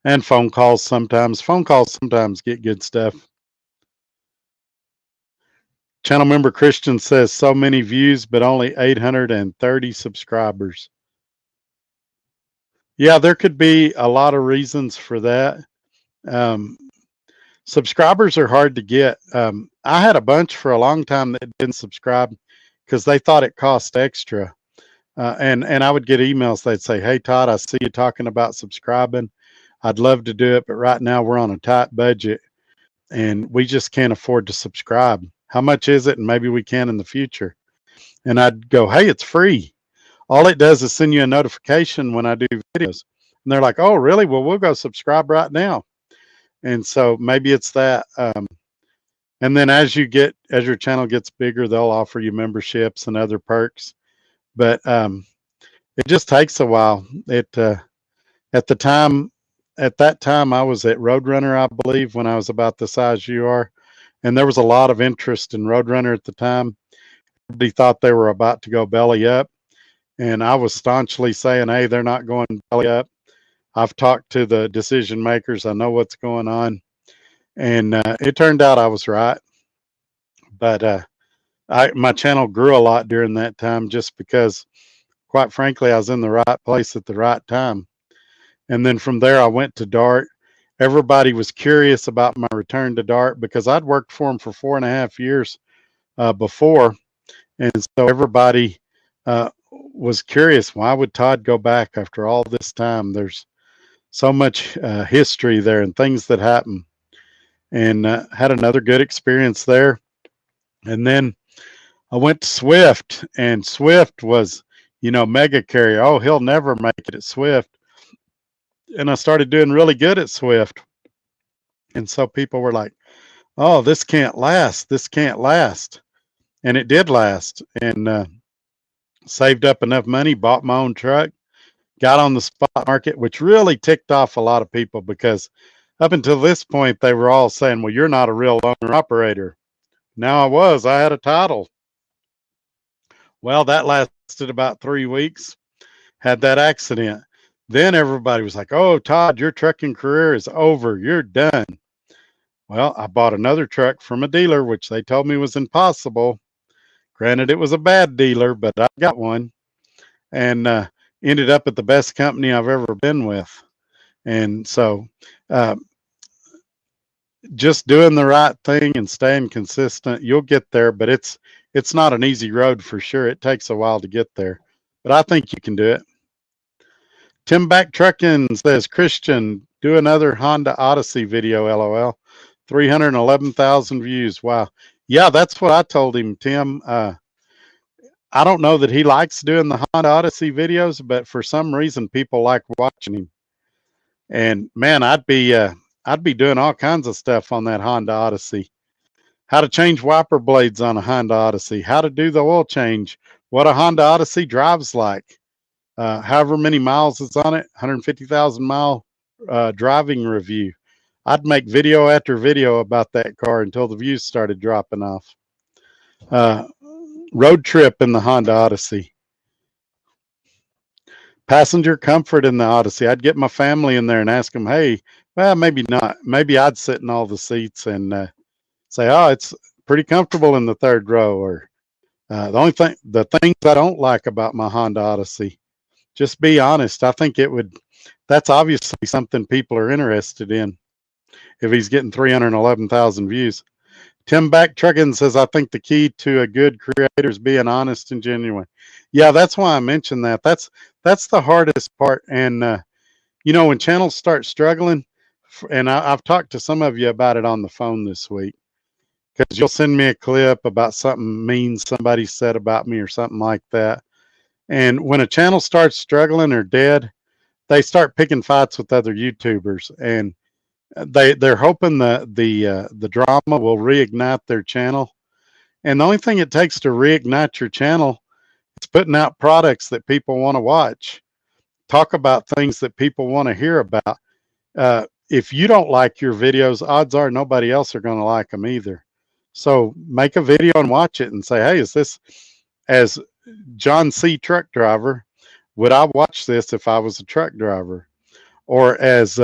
[SPEAKER 1] And phone calls sometimes. Phone calls sometimes get good stuff. Channel member Christian says so many views, but only 830 subscribers. Yeah, there could be a lot of reasons for that. Um, Subscribers are hard to get. I had a bunch for a long time that didn't subscribe because they thought it cost extra. And I would get emails. They'd say, "Hey Todd, I see you talking about subscribing. I'd love to do it, but right now we're on a tight budget and we just can't afford to subscribe. How much is it? And maybe we can in the future." And I'd go, "Hey, it's free. All it does is send you a notification when I do videos." And they're like, "Oh, really? Well, we'll go subscribe right now." And so maybe it's that. And then as your channel gets bigger, they'll offer you memberships and other perks. But it just takes a while. At the time, at that time, I was at Roadrunner, I believe, when I was about the size you are, and there was a lot of interest in Roadrunner at the time. Everybody thought they were about to go belly up, and I was staunchly saying, "Hey, they're not going belly up. I've talked to the decision makers. I know what's going on." And it turned out I was right. But my channel grew a lot during that time just because, quite frankly, I was in the right place at the right time. And then from there, I went to Dart. Everybody was curious about my return to Dart because I'd worked for them for 4.5 years before. And so everybody was curious, why would Todd go back after all this time? There's so much history there and things that happen. And had another good experience there. And then I went to Swift, and Swift was, mega carrier. Oh, he'll never make it at Swift. And I started doing really good at Swift. And so people were like, "Oh, this can't last. This can't last." And it did last. And saved up enough money, bought my own truck, got on the spot market, which really ticked off a lot of people because up until this point, they were all saying, "Well, you're not a real owner operator." Now I was. I had a title. Well, that lasted about 3 weeks. Had that accident. Then everybody was like, "Oh, Todd, your trucking career is over. You're done." Well, I bought another truck from a dealer, which they told me was impossible. Granted, it was a bad dealer, but I got one and ended up at the best company I've ever been with. And so uh, just doing the right thing and staying consistent, you'll get there, but it's not an easy road for sure. It takes a while to get there, but I think you can do it. Tim Back Trucking says, "Christian, do another Honda Odyssey video, LOL. 311,000 views. Wow." Yeah, that's what I told him, Tim. I don't know that he likes doing the Honda Odyssey videos, but for some reason people like watching him. And man, I'd be doing all kinds of stuff on that Honda Odyssey. How to change wiper blades on a Honda Odyssey, how to do the oil change, what a Honda Odyssey drives like. However many miles it's on it, 150,000 mile driving review. I'd make video after video about that car until the views started dropping off. Road trip in the Honda Odyssey. Passenger comfort in the Odyssey. I'd get my family in there and ask them, "Hey, well, maybe not. Maybe I'd sit in all the seats and say, oh, it's pretty comfortable in the third row." Or the things I don't like about my Honda Odyssey. Just be honest. I think that's obviously something people are interested in if he's getting 311,000 views. Tim Back Trucking says, "I think the key to a good creator is being honest and genuine." Yeah, that's why I mentioned that. That's the hardest part. And, when channels start struggling, and I've talked to some of you about it on the phone this week, because you'll send me a clip about something mean somebody said about me or something like that. And when a channel starts struggling or dead, they start picking fights with other YouTubers, and they're hoping the drama will reignite their channel. And the only thing it takes to reignite your channel It's putting out products that people want to watch. Talk about things that people want to hear about. If you don't like your videos, odds are nobody else are going to like them either. So make a video and watch it and say, hey, is this, as John C. truck driver, would I watch this if I was a truck driver? Or as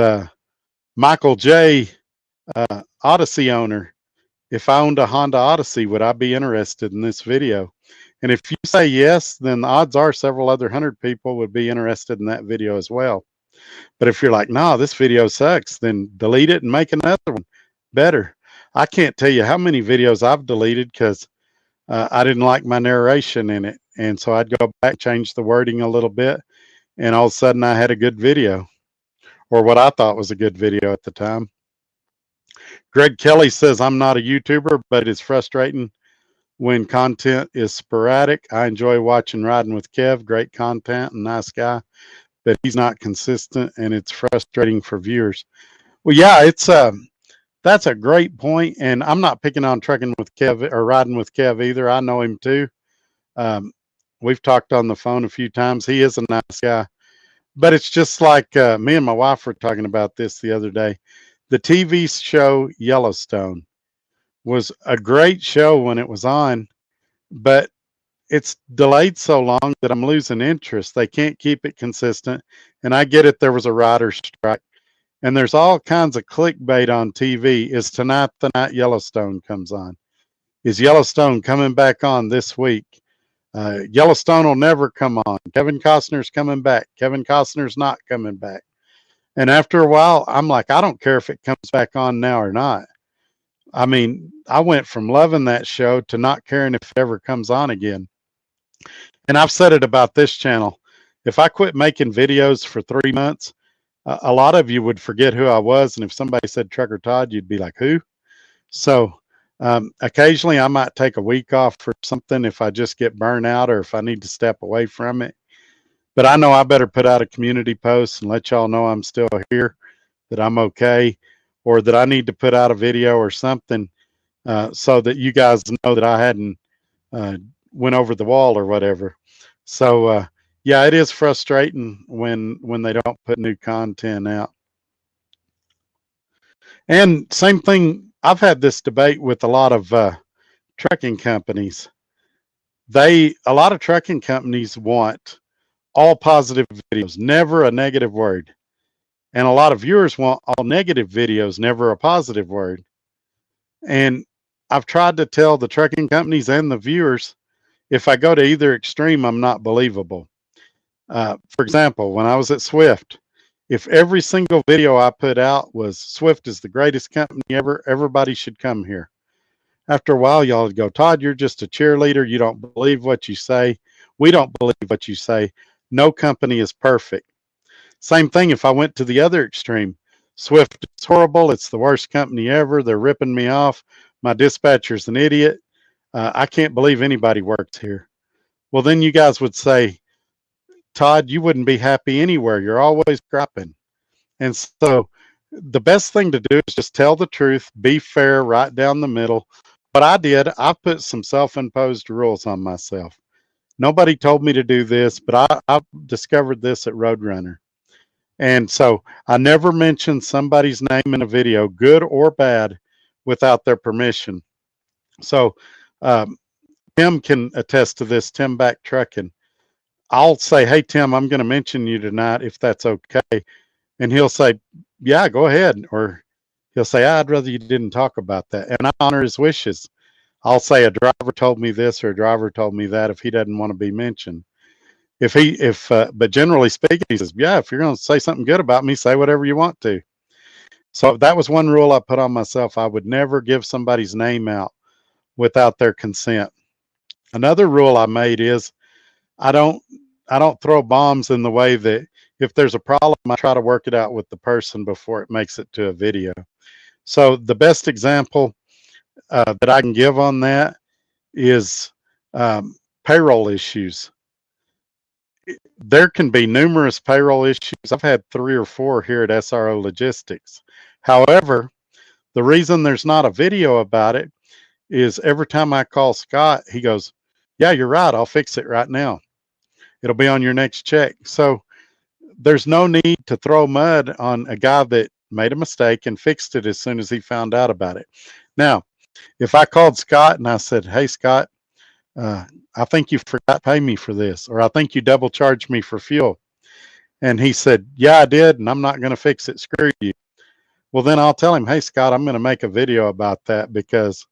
[SPEAKER 1] Michael J., Odyssey owner, if I owned a Honda Odyssey, would I be interested in this video? And if you say yes, then the odds are several other 100 people would be interested in that video as well. But if you're like, no, this video sucks, then delete it and make another one better. I can't tell you how many videos I've deleted because I didn't like my narration in it. And so I'd go back, change the wording a little bit, and all of a sudden I had a good video, or what I thought was a good video at the time. Greg Kelly says, I'm not a YouTuber, but it's frustrating when content is sporadic. I enjoy watching Riding with Kev, great content and nice guy, but he's not consistent and it's frustrating for viewers. Well, yeah, it's that's a great point, and I'm not picking on Trucking with Kev or Riding with Kev either. I know him too. We've talked on the phone a few times. He is a nice guy, but it's just like me and my wife were talking about this the other day. The TV show Yellowstone was a great show when it was on, but it's delayed so long that I'm losing interest. They can't keep it consistent. And I get it, there was a writer's strike. And there's all kinds of clickbait on TV. Is tonight the night Yellowstone comes on? Is Yellowstone coming back on this week? Yellowstone will never come on. Kevin Costner's coming back. Kevin Costner's not coming back. And after a while, I'm like, I don't care if it comes back on now or not. I mean, I went from loving that show to not caring if it ever comes on again. And I've said it about this channel. If I quit making videos for 3 months, a lot of you would forget who I was. And if somebody said Trucker Todd, you'd be like, who? So occasionally I might take a week off for something if I just get burnt out or if I need to step away from it. But I know I better put out a community post and let y'all know I'm still here, that I'm okay, or that I need to put out a video or something so that you guys know that I hadn't went over the wall or whatever. So yeah, it is frustrating when they don't put new content out. And same thing, I've had this debate with a lot of trucking companies. A lot of trucking companies want all positive videos, never a negative word. And a lot of viewers want all negative videos, never a positive word. And I've tried to tell the trucking companies and the viewers, if I go to either extreme, I'm not believable. For example, when I was at Swift, if every single video I put out was Swift is the greatest company ever, everybody should come here. After a while, y'all would go, Todd, you're just a cheerleader. You don't believe what you say. We don't believe what you say. No company is perfect. Same thing if I went to the other extreme. Swift is horrible. It's the worst company ever. They're ripping me off. My dispatcher's an idiot. I can't believe anybody works here. Well, then you guys would say, Todd, you wouldn't be happy anywhere. You're always griping. And so the best thing to do is just tell the truth, be fair, right down the middle. What I did, I put some self-imposed rules on myself. Nobody told me to do this, but I discovered this at Roadrunner. And so I never mentioned somebody's name in a video, good or bad, without their permission. So Tim can attest to this, Tim Back Trucking. I'll say, hey, Tim, I'm going to mention you tonight if that's okay. And he'll say, yeah, go ahead. Or he'll say, I'd rather you didn't talk about that. And I honor his wishes. I'll say a driver told me this or a driver told me that if he doesn't want to be mentioned. But generally speaking, he says, yeah, if you're going to say something good about me, say whatever you want to. So that was one rule I put on myself. I would never give somebody's name out without their consent. Another rule I made is I don't throw bombs in the way that if there's a problem, I try to work it out with the person before it makes it to a video. So the best example that I can give on that is payroll issues. There can be numerous payroll issues. I've had 3 or 4 here at SRO Logistics. However, the reason there's not a video about it is every time I call Scott, he goes, Yeah, you're right. I'll fix it right now. It'll be on your next check. So there's no need to throw mud on a guy that made a mistake and fixed it as soon as he found out about it. Now, if I called Scott and I said, "Hey, Scott, uh, I think you forgot to pay me for this, or I think you double charged me for fuel," and he said, "Yeah, I did, and I'm not going to fix it. Screw you." Well, then I'll tell him, "Hey, Scott, I'm going to make a video about that because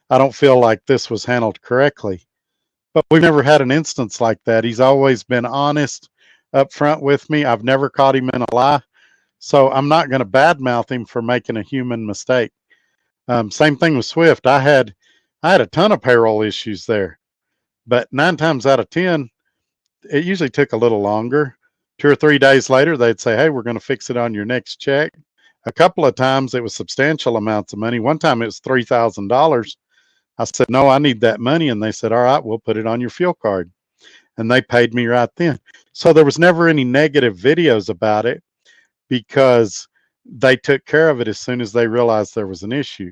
[SPEAKER 1] I don't feel like this was handled correctly." But we've never had an instance like that. He's always been honest up front with me. I've never caught him in a lie. So I'm not going to badmouth him for making a human mistake. Same thing with Swift. I had a ton of payroll issues there, but 9 times out of 10, it usually took a little longer. 2 or 3 days later, they'd say, "Hey, we're going to fix it on your next check." A couple of times it was substantial amounts of money. One time it was $3,000. I said, "No, I need that money." And they said, "All right, we'll put it on your fuel card." And they paid me right then. So there was never any negative videos about it because they took care of it as soon as they realized there was an issue.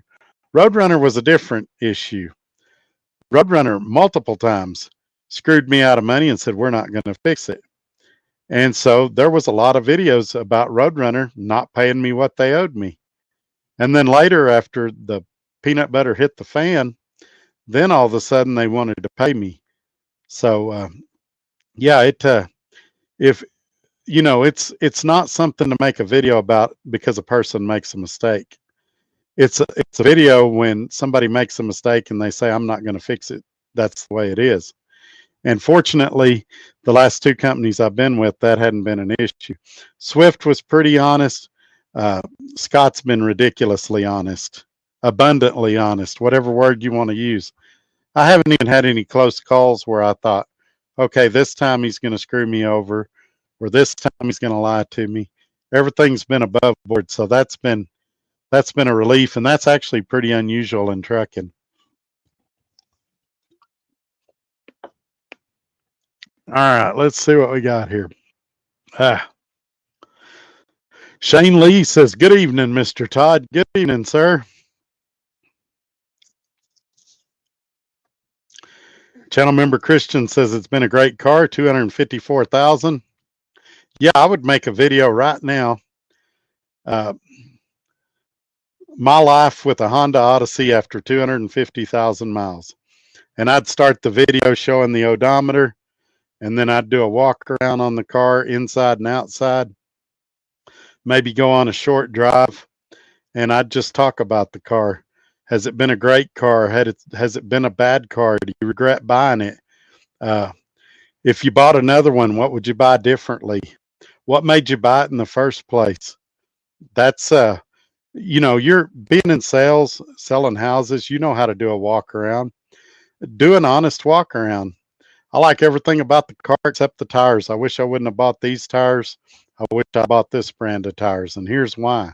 [SPEAKER 1] Roadrunner was a different issue. Roadrunner multiple times screwed me out of money and said, "We're not going to fix it." And so there was a lot of videos about Roadrunner not paying me what they owed me. And then later, after the peanut butter hit the fan, then all of a sudden they wanted to pay me. So yeah, if it's not something to make a video about because a person makes a mistake. It's a video when somebody makes a mistake and they say, "I'm not going to fix it." That's the way it is. And fortunately, the last two companies I've been with, that hadn't been an issue. Swift was pretty honest. Uh, Scott's been ridiculously honest, abundantly honest, whatever word you want to use. I haven't even had any close calls where I thought, "Okay, this time he's going to screw me over," or "This time he's going to lie to me." Everything's been above board, so that's been a relief, and that's actually pretty unusual in trucking. All right, let's see what we got here. Ah, Shane Lee says, "Good evening, Mr. Todd." Good evening, sir. Channel member Christian says, "It's been a great car, 254,000. Yeah, I would make a video right now. Uh, my life with a Honda Odyssey after 250,000 miles. And I'd start the video showing the odometer, and then I'd do a walk around on the car inside and outside, maybe go on a short drive, and I'd just talk about the car. Has it been a great car? Has it been a bad car? Do you regret buying it? Uh, if you bought another one, what would you buy differently? What made you buy it in the first place? That's you're being in sales, selling houses. You know how to do a walk around. Do an honest walk around. I like everything about the car except the tires. I wish I wouldn't have bought these tires. I wish I bought this brand of tires, and here's why.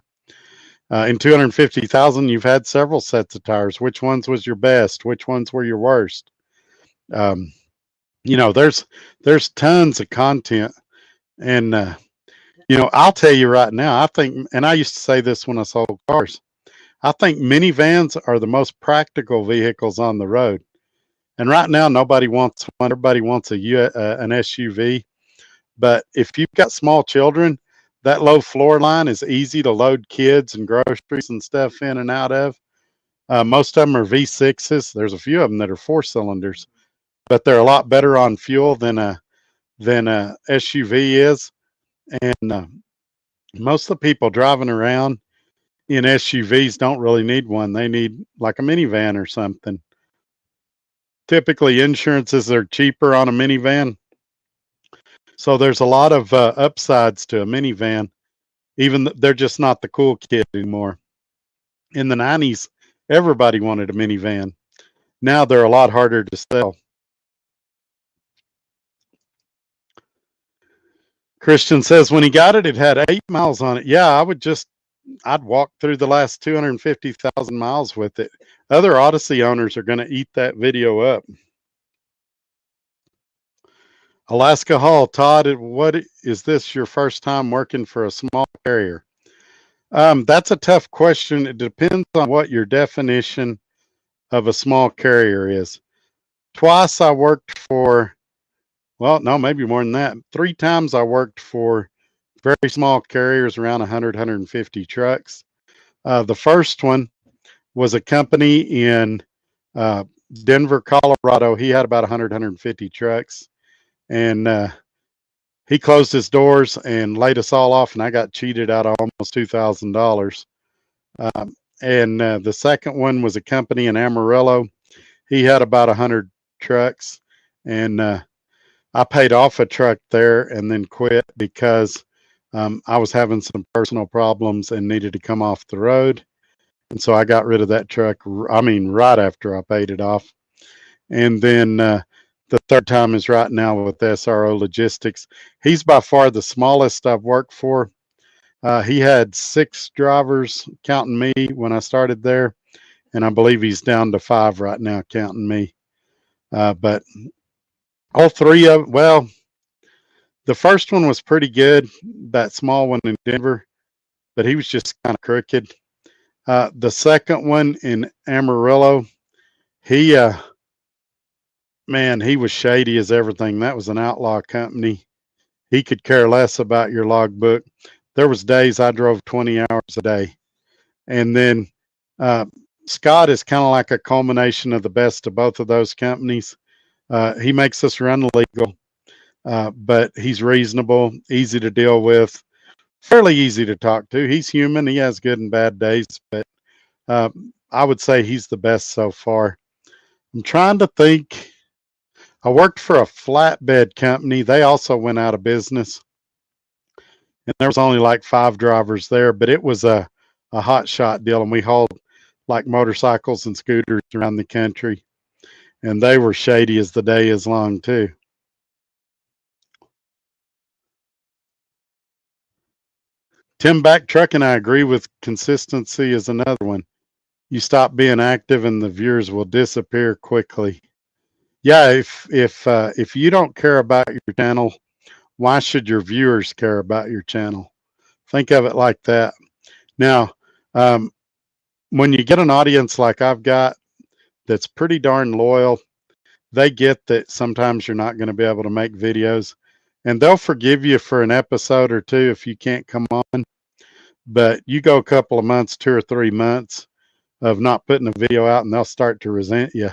[SPEAKER 1] In 250,000, you've had several sets of tires. Which ones was your best? Which ones were your worst? Um, there's tons of content, and I'll tell you right now. I think, and I used to say this when I sold cars. I think minivans are the most practical vehicles on the road. And right now, nobody wants one. Everybody wants an SUV. But if you've got small children, that low floor line is easy to load kids and groceries and stuff in and out of. Most of them are V6s. There's a few of them that are 4 cylinders, but they're a lot better on fuel than a SUV is. And most of the people driving around in SUVs don't really need one. They need like a minivan or something. Typically, insurances are cheaper on a minivan. So there's a lot of upsides to a minivan, even they're just not the cool kid anymore. In the 90s, everybody wanted a minivan. Now they're a lot harder to sell. Christian says when he got it, it had 8 miles on it. Yeah, I'd walk through the last 250,000 miles with it. Other Odyssey owners are going to eat that video up. Alaska Hall, Todd, what is this your first time working for a small carrier? That's a tough question. It depends on what your definition of a small carrier is. Twice I worked for, well, no, maybe more than that. 3 times I worked for very small carriers, around 100, 150 trucks. The first one was a company in uh, Denver, Colorado. He had about 100, 150 trucks. And he closed his doors and laid us all off, and I got cheated out of almost $2,000. And the second one was a company in Amarillo. He had about 100 trucks, and I paid off a truck there and then quit because I was having some personal problems and needed to come off the road. And so I got rid of that truck, I mean, right after I paid it off. And then the third time is right now with SRO Logistics. He's by far the smallest I've worked for. He had 6 drivers, counting me, when I started there. And I believe he's down to 5 right now, counting me. But all 3 of, well, the first one was pretty good, that small one in Denver, but he was just kind of crooked. The second one in Amarillo, he, man, he was shady as everything. That was an outlaw company. He could care less about your logbook. There was days I drove 20 hours a day. And then Scott is kind of like a culmination of the best of both of those companies. He makes us run legal, but he's reasonable, easy to deal with, fairly easy to talk to. He's human. He has good and bad days, but I would say he's the best so far. I'm trying to think. I worked for a flatbed company. They also went out of business. And there was only like 5 drivers there, but it was a hot shot deal. And we hauled like motorcycles and scooters around the country. And they were shady as the day is long, too. Tim Back Trucking, I agree with. Consistency is another one. You stop being active and the viewers will disappear quickly. Yeah, if you don't care about your channel, why should your viewers care about your channel? Think of it like that. Now, when you get an audience like I've got that's pretty darn loyal, they get that sometimes you're not going to be able to make videos, and they'll forgive you for an episode or 2 if you can't come on. But you go a couple of months, 2 or 3 months of not putting a video out, and they'll start to resent you.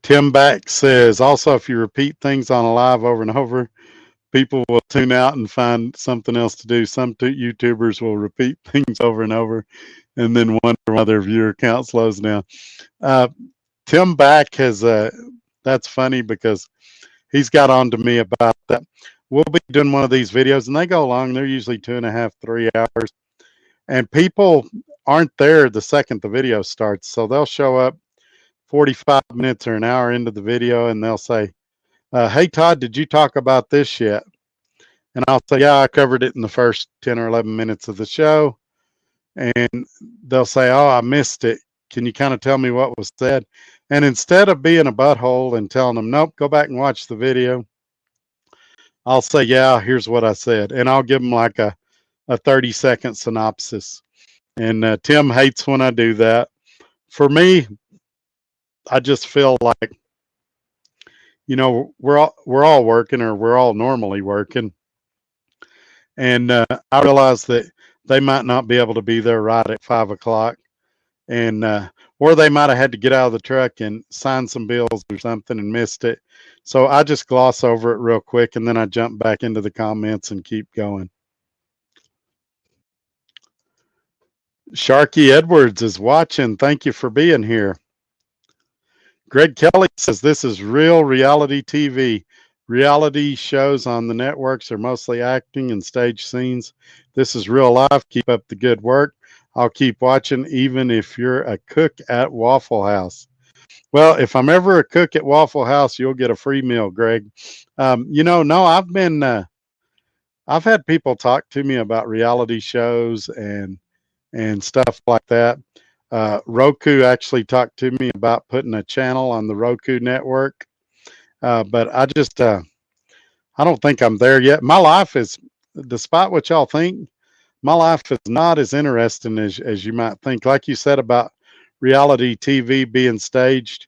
[SPEAKER 1] Tim Back says, also, if you repeat things on a live over and over, people will tune out and find something else to do. Some YouTubers will repeat things over and over and then wonder why their viewer count slows down. Tim Back has, that's funny because he's got on to me about that. We'll be doing one of these videos, and they go long. They're usually 2.5, 3 hours. And people aren't there the second the video starts. So they'll show up 45 minutes or an hour into the video, and they'll say, hey, Todd, did you talk about this yet? And I'll say, yeah, I covered it in the first 10 or 11 minutes of the show. And they'll say, oh, I missed it. Can you kind of tell me what was said? And instead of being a butthole and telling them, nope, go back and watch the video, I'll say, yeah, here's what I said. And I'll give them like a 30-second synopsis. And Tim hates when I do that. For me, I just feel like, you know, we're all working, or we're all normally working. And I realize that they might not be able to be there right at 5 o'clock. And or they might have had to get out of the truck and sign some bills or something and missed it. So I just gloss over it real quick, and then I jump back into the comments and keep going. Sharky Edwards is watching. Thank you for being here. Greg Kelly says, this is real reality TV. Reality shows on the networks are mostly acting and stage scenes. This is real life. Keep up the good work. I'll keep watching even if you're a cook at Waffle House. Well, if I'm ever a cook at Waffle House, you'll get a free meal, Greg. You know, no, I've had people talk to me about reality shows and stuff like that. Roku actually talked to me about putting a channel on the Roku network. But I just, I don't think I'm there yet. My life is, despite what y'all think, my life is not as interesting as you might think. Like you said about reality TV being staged.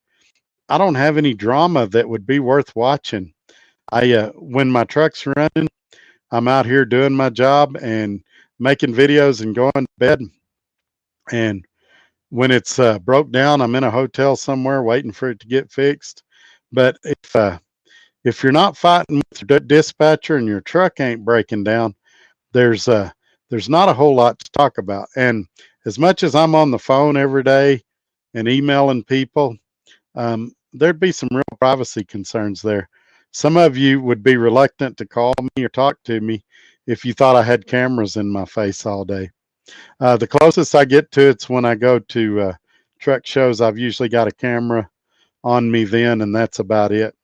[SPEAKER 1] I don't have any drama that would be worth watching. When my truck's running, I'm out here doing my job and making videos and going to bed. And when it's broke down, I'm in a hotel somewhere waiting for it to get fixed. But if you're not fighting with your dispatcher and your truck ain't breaking down, there's uh, there's not a whole lot to talk about. And as much as I'm on the phone every day and emailing people, there'd be some real privacy concerns there. Some of you would be reluctant to call me or talk to me if you thought I had cameras in my face all day. The closest I get to it's when I go to truck shows. I've usually got a camera on me then, and that's about it.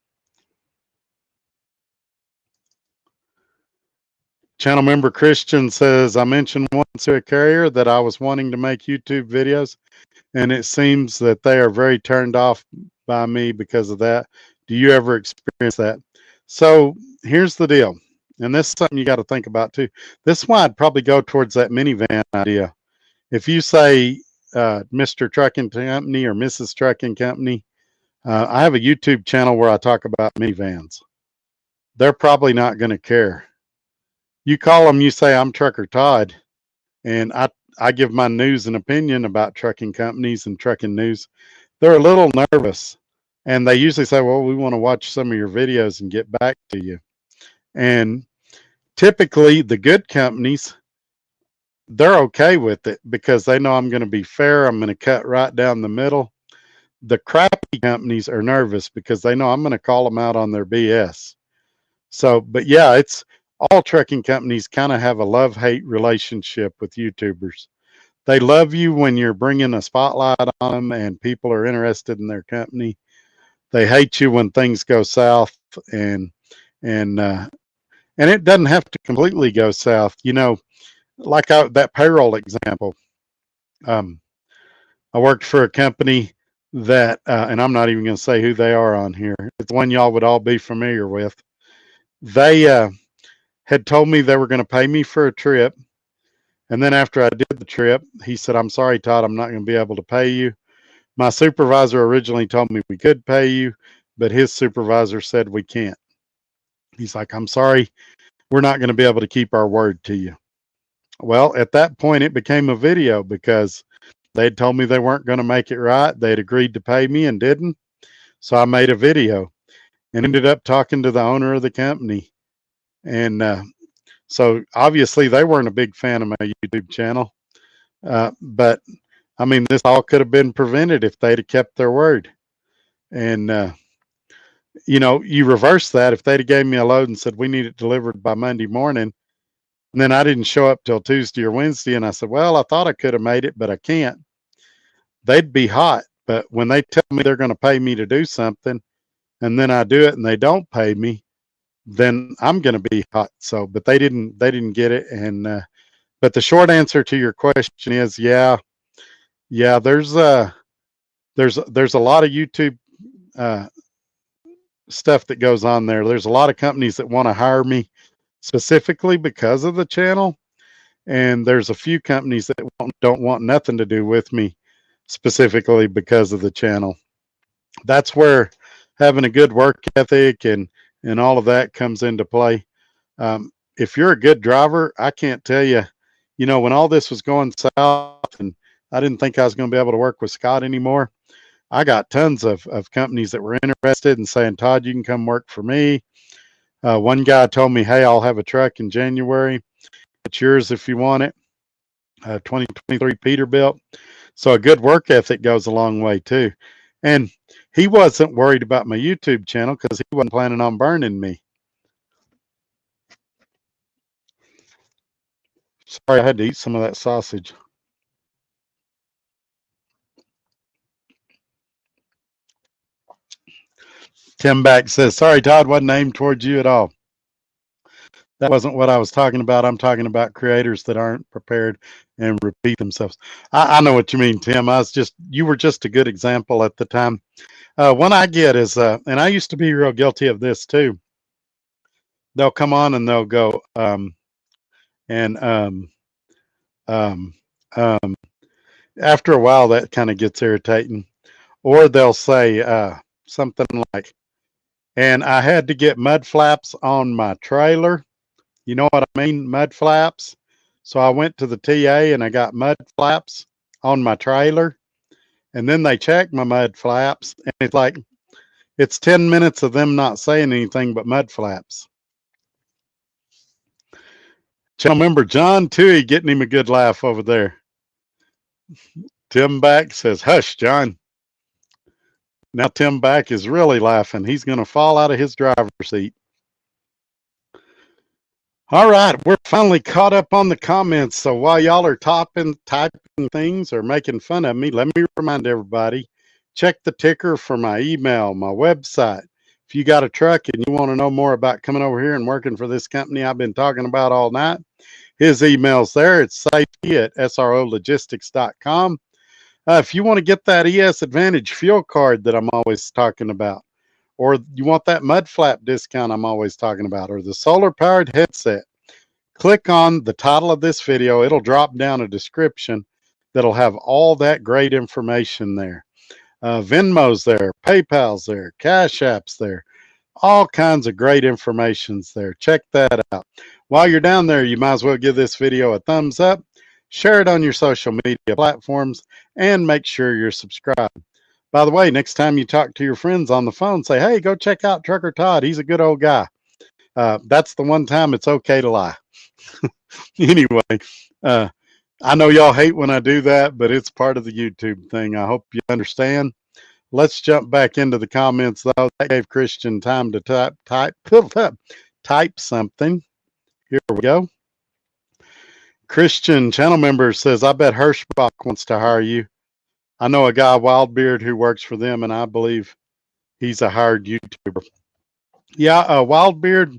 [SPEAKER 1] Channel member Christian says, I mentioned once to a carrier that I was wanting to make YouTube videos, and it seems that they are very turned off by me because of that. Do you ever experience that? So here's the deal, and this is something you got to think about too. This is why I'd probably go towards that minivan idea. If you say Mr. Trucking Company or Mrs. Trucking Company, I have a YouTube channel where I talk about minivans. They're probably not going to care. You call them, you say, I'm Trucker Todd, and I give my news and opinion about trucking companies and trucking news. They're a little nervous, and they usually say, well, we want to watch some of your videos and get back to you. And typically the good companies, they're okay with it because they know I'm going to be fair. I'm going to cut right down the middle. The crappy companies are nervous because they know I'm going to call them out on their BS. So, but yeah, it's all trucking companies kind of have a love-hate relationship with YouTubers. They love you when you're bringing a spotlight on them and people are interested in their company. They hate you when things go south, and and uh, and it doesn't have to completely go south. You know, like that payroll example. Um, I worked for a company that, and I'm not even going to say who they are on here. It's one y'all would all be familiar with. They had told me they were going to pay me for a trip. And then after I did the trip, he said, I'm sorry, Todd, I'm not going to be able to pay you. My supervisor originally told me we could pay you, but his supervisor said we can't. He's like, I'm sorry, we're not going to be able to keep our word to you. Well, at that point, it became a video because they had told me they weren't going to make it right. They had agreed to pay me and didn't. So I made a video and ended up talking to the owner of the company. And so obviously they weren't a big fan of my YouTube channel. But I mean, this all could have been prevented if they'd have kept their word. And, you know, you reverse that. If they'd have gave me a load and said, we need it delivered by Monday morning, and then I didn't show up till Tuesday or Wednesday, and I said, well, I thought I could have made it, but I can't. They'd be hot. But when they tell me they're going to pay me to do something, and then I do it and they don't pay me, then I'm going to be hot. So, but they didn't get it. And, but the short answer to your question is, yeah, there's a lot of YouTube, stuff that goes on there. There's a lot of companies that want to hire me specifically because of the channel. And there's a few companies that don't want nothing to do with me specifically because of the channel. That's where having a good work ethic and all of that comes into play. If you're a good driver, I can't tell you, you know, when all this was going south and I didn't think I was going to be able to work with Scott anymore, I got tons of companies that were interested in saying, Todd, you can come work for me. One guy told me, hey, I'll have a truck in January. It's yours if you want it. 2023 Peterbilt. So a good work ethic goes a long way too. And he wasn't worried about my YouTube channel because he wasn't planning on burning me. Sorry, I had to eat some of that sausage. Tim Back says, sorry, Todd, wasn't aimed towards you at all. That wasn't what I was talking about. I'm talking about creators that aren't prepared and repeat themselves. I know what you mean, Tim. You were just a good example at the time. One I get is, and I used to be real guilty of this too. They'll come on and they'll go, and after a while, that kind of gets irritating. Or they'll say something like, and I had to get mud flaps on my trailer. You know what I mean? Mud flaps. So I went to the TA and I got mud flaps on my trailer. And then they checked my mud flaps. And it's like, it's 10 minutes of them not saying anything but mud flaps. Channel member John Toohey getting him a good laugh over there. Tim Back says, hush, John. Now Tim Back is really laughing. He's going to fall out of his driver's seat. All right, we're finally caught up on the comments. So while y'all are typing things or making fun of me, let me remind everybody, check the ticker for my email, my website. If you got a truck and you want to know more about coming over here and working for this company I've been talking about all night, his email's there. It's safety@srologistics.com. If you want to get that ES Advantage fuel card that I'm always talking about, or you want that Mudflap discount I'm always talking about, or the solar-powered headset, click on the title of this video. It'll drop down a description that'll have all that great information there. Venmo's there, PayPal's there, Cash App's there, all kinds of great information's there. Check that out. While you're down there, you might as well give this video a thumbs up, share it on your social media platforms, and make sure you're subscribed. By the way, next time you talk to your friends on the phone, say, hey, go check out Trucker Todd. He's a good old guy. That's the one time it's okay to lie. Anyway, I know y'all hate when I do that, but it's part of the YouTube thing. I hope you understand. Let's jump back into the comments, though. That gave Christian time to type something. Here we go. Christian channel member says, I bet Hirschbach wants to hire you. I know a guy, Wildbeard, who works for them, and I believe he's a hired YouTuber. Yeah, Wildbeard,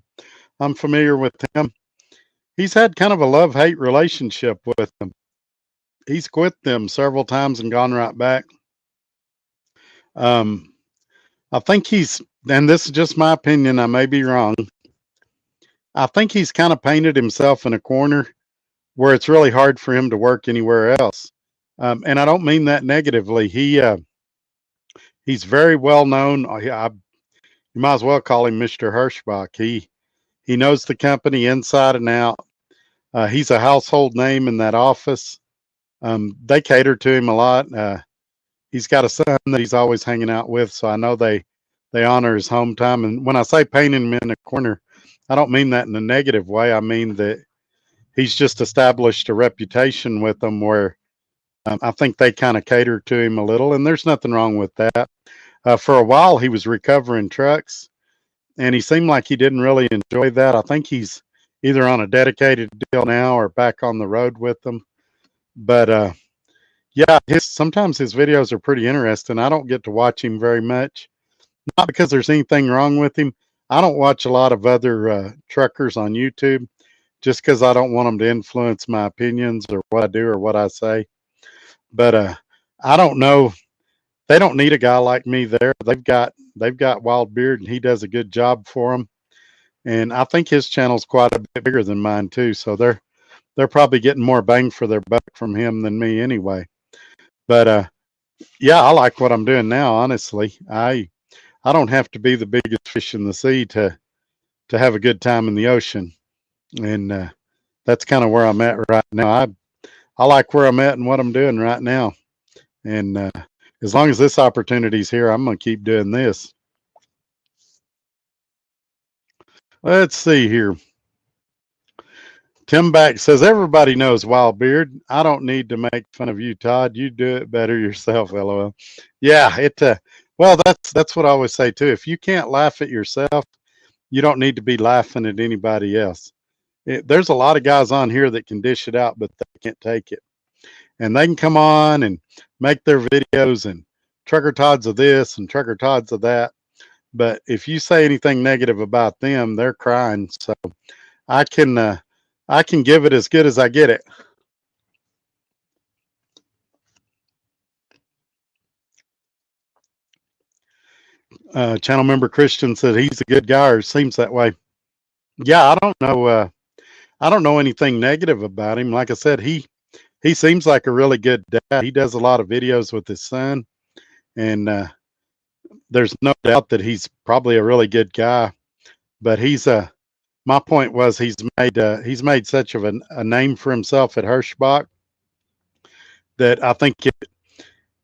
[SPEAKER 1] I'm familiar with him. He's had kind of a love-hate relationship with them. He's quit them several times and gone right back. I think he's, and this is just my opinion, I may be wrong, I think he's kind of painted himself in a corner where it's really hard for him to work anywhere else. And I don't mean that negatively. He's very well known. You might as well call him Mr. Hirschbach. He knows the company inside and out. He's a household name in that office. They cater to him a lot. He's got a son that he's always hanging out with, so I know they honor his home time. And when I say painting him in a corner, I don't mean that in a negative way. I mean that he's just established a reputation with them where I think they kind of cater to him a little, and there's nothing wrong with that. For a while, he was recovering trucks, and he seemed like he didn't really enjoy that. I think he's either on a dedicated deal now or back on the road with them. But yeah, sometimes his videos are pretty interesting. I don't get to watch him very much, not because there's anything wrong with him. I don't watch a lot of other truckers on YouTube just because I don't want them to influence my opinions or what I do or what I say. But I don't know. They don't need a guy like me there. They've got Wildbeard, and he does a good job for them. And I think his channel's quite a bit bigger than mine too. So they're probably getting more bang for their buck from him than me anyway. But yeah, I like what I'm doing now. Honestly, I don't have to be the biggest fish in the sea to have a good time in the ocean, and that's kind of where I'm at right now. I like where I'm at and what I'm doing right now. And as long as this opportunity's here, I'm going to keep doing this. Let's see here. Tim Back says, everybody knows Wildbeard. I don't need to make fun of you, Todd. You do it better yourself, LOL. Yeah, well, that's what I always say, too. If you can't laugh at yourself, you don't need to be laughing at anybody else. There's a lot of guys on here that can dish it out, but they can't take it. And they can come on and make their videos and Trucker Todds of this and Trucker Todds of that. But if you say anything negative about them, they're crying. So I can give it as good as I get it. Channel member Christian said he's a good guy, or seems that way. Yeah, I don't know anything negative about him. Like I said, he he seems like a really good dad. He does a lot of videos with his son, and there's no doubt that he's probably a really good guy. But he's a my point was he's made such of a name for himself at Hirschbach that I think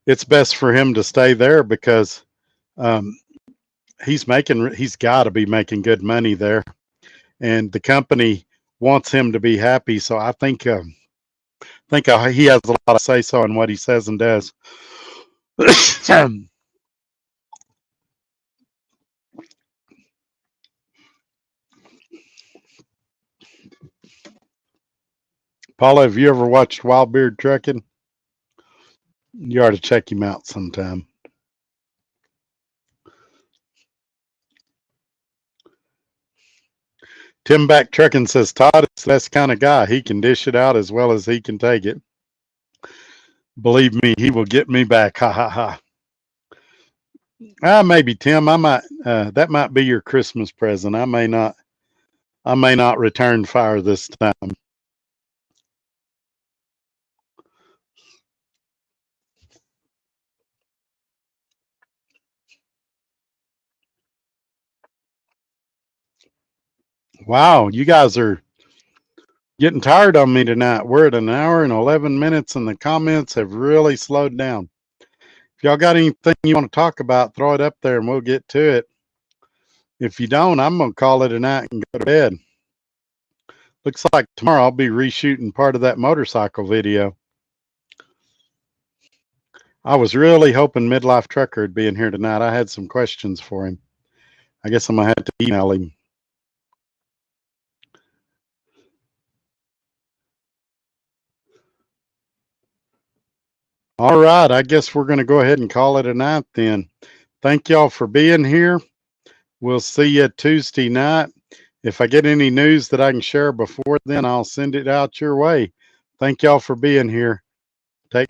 [SPEAKER 1] it's best for him to stay there because um, he's got to be making good money there, and the company wants him to be happy. So I think he has a lot of say so in what he says and does. Paula, have you ever watched Wild Beard Trucking? You ought to check him out sometime. Tim Back Trucking says Todd is the best kind of guy. He can dish it out as well as he can take it. Believe me, he will get me back. Ha ha ha. Maybe Tim. I might. That might be your Christmas present. I may not return fire this time. Wow, you guys are getting tired on me tonight. We're at an hour and 11 minutes, and the comments have really slowed down. If y'all got anything you want to talk about, throw it up there and we'll get to it. If you don't, I'm going to call it a night and go to bed. Looks like tomorrow I'll be reshooting part of that motorcycle video. I was really hoping Midlife Trucker would be in here tonight. I had some questions for him. I guess I'm going to have to email him. All right, I guess we're going to go ahead and call it a night then. Thank y'all for being here. We'll see you Tuesday night. If I get any news that I can share before then, I'll send it out your way. Thank y'all for being here.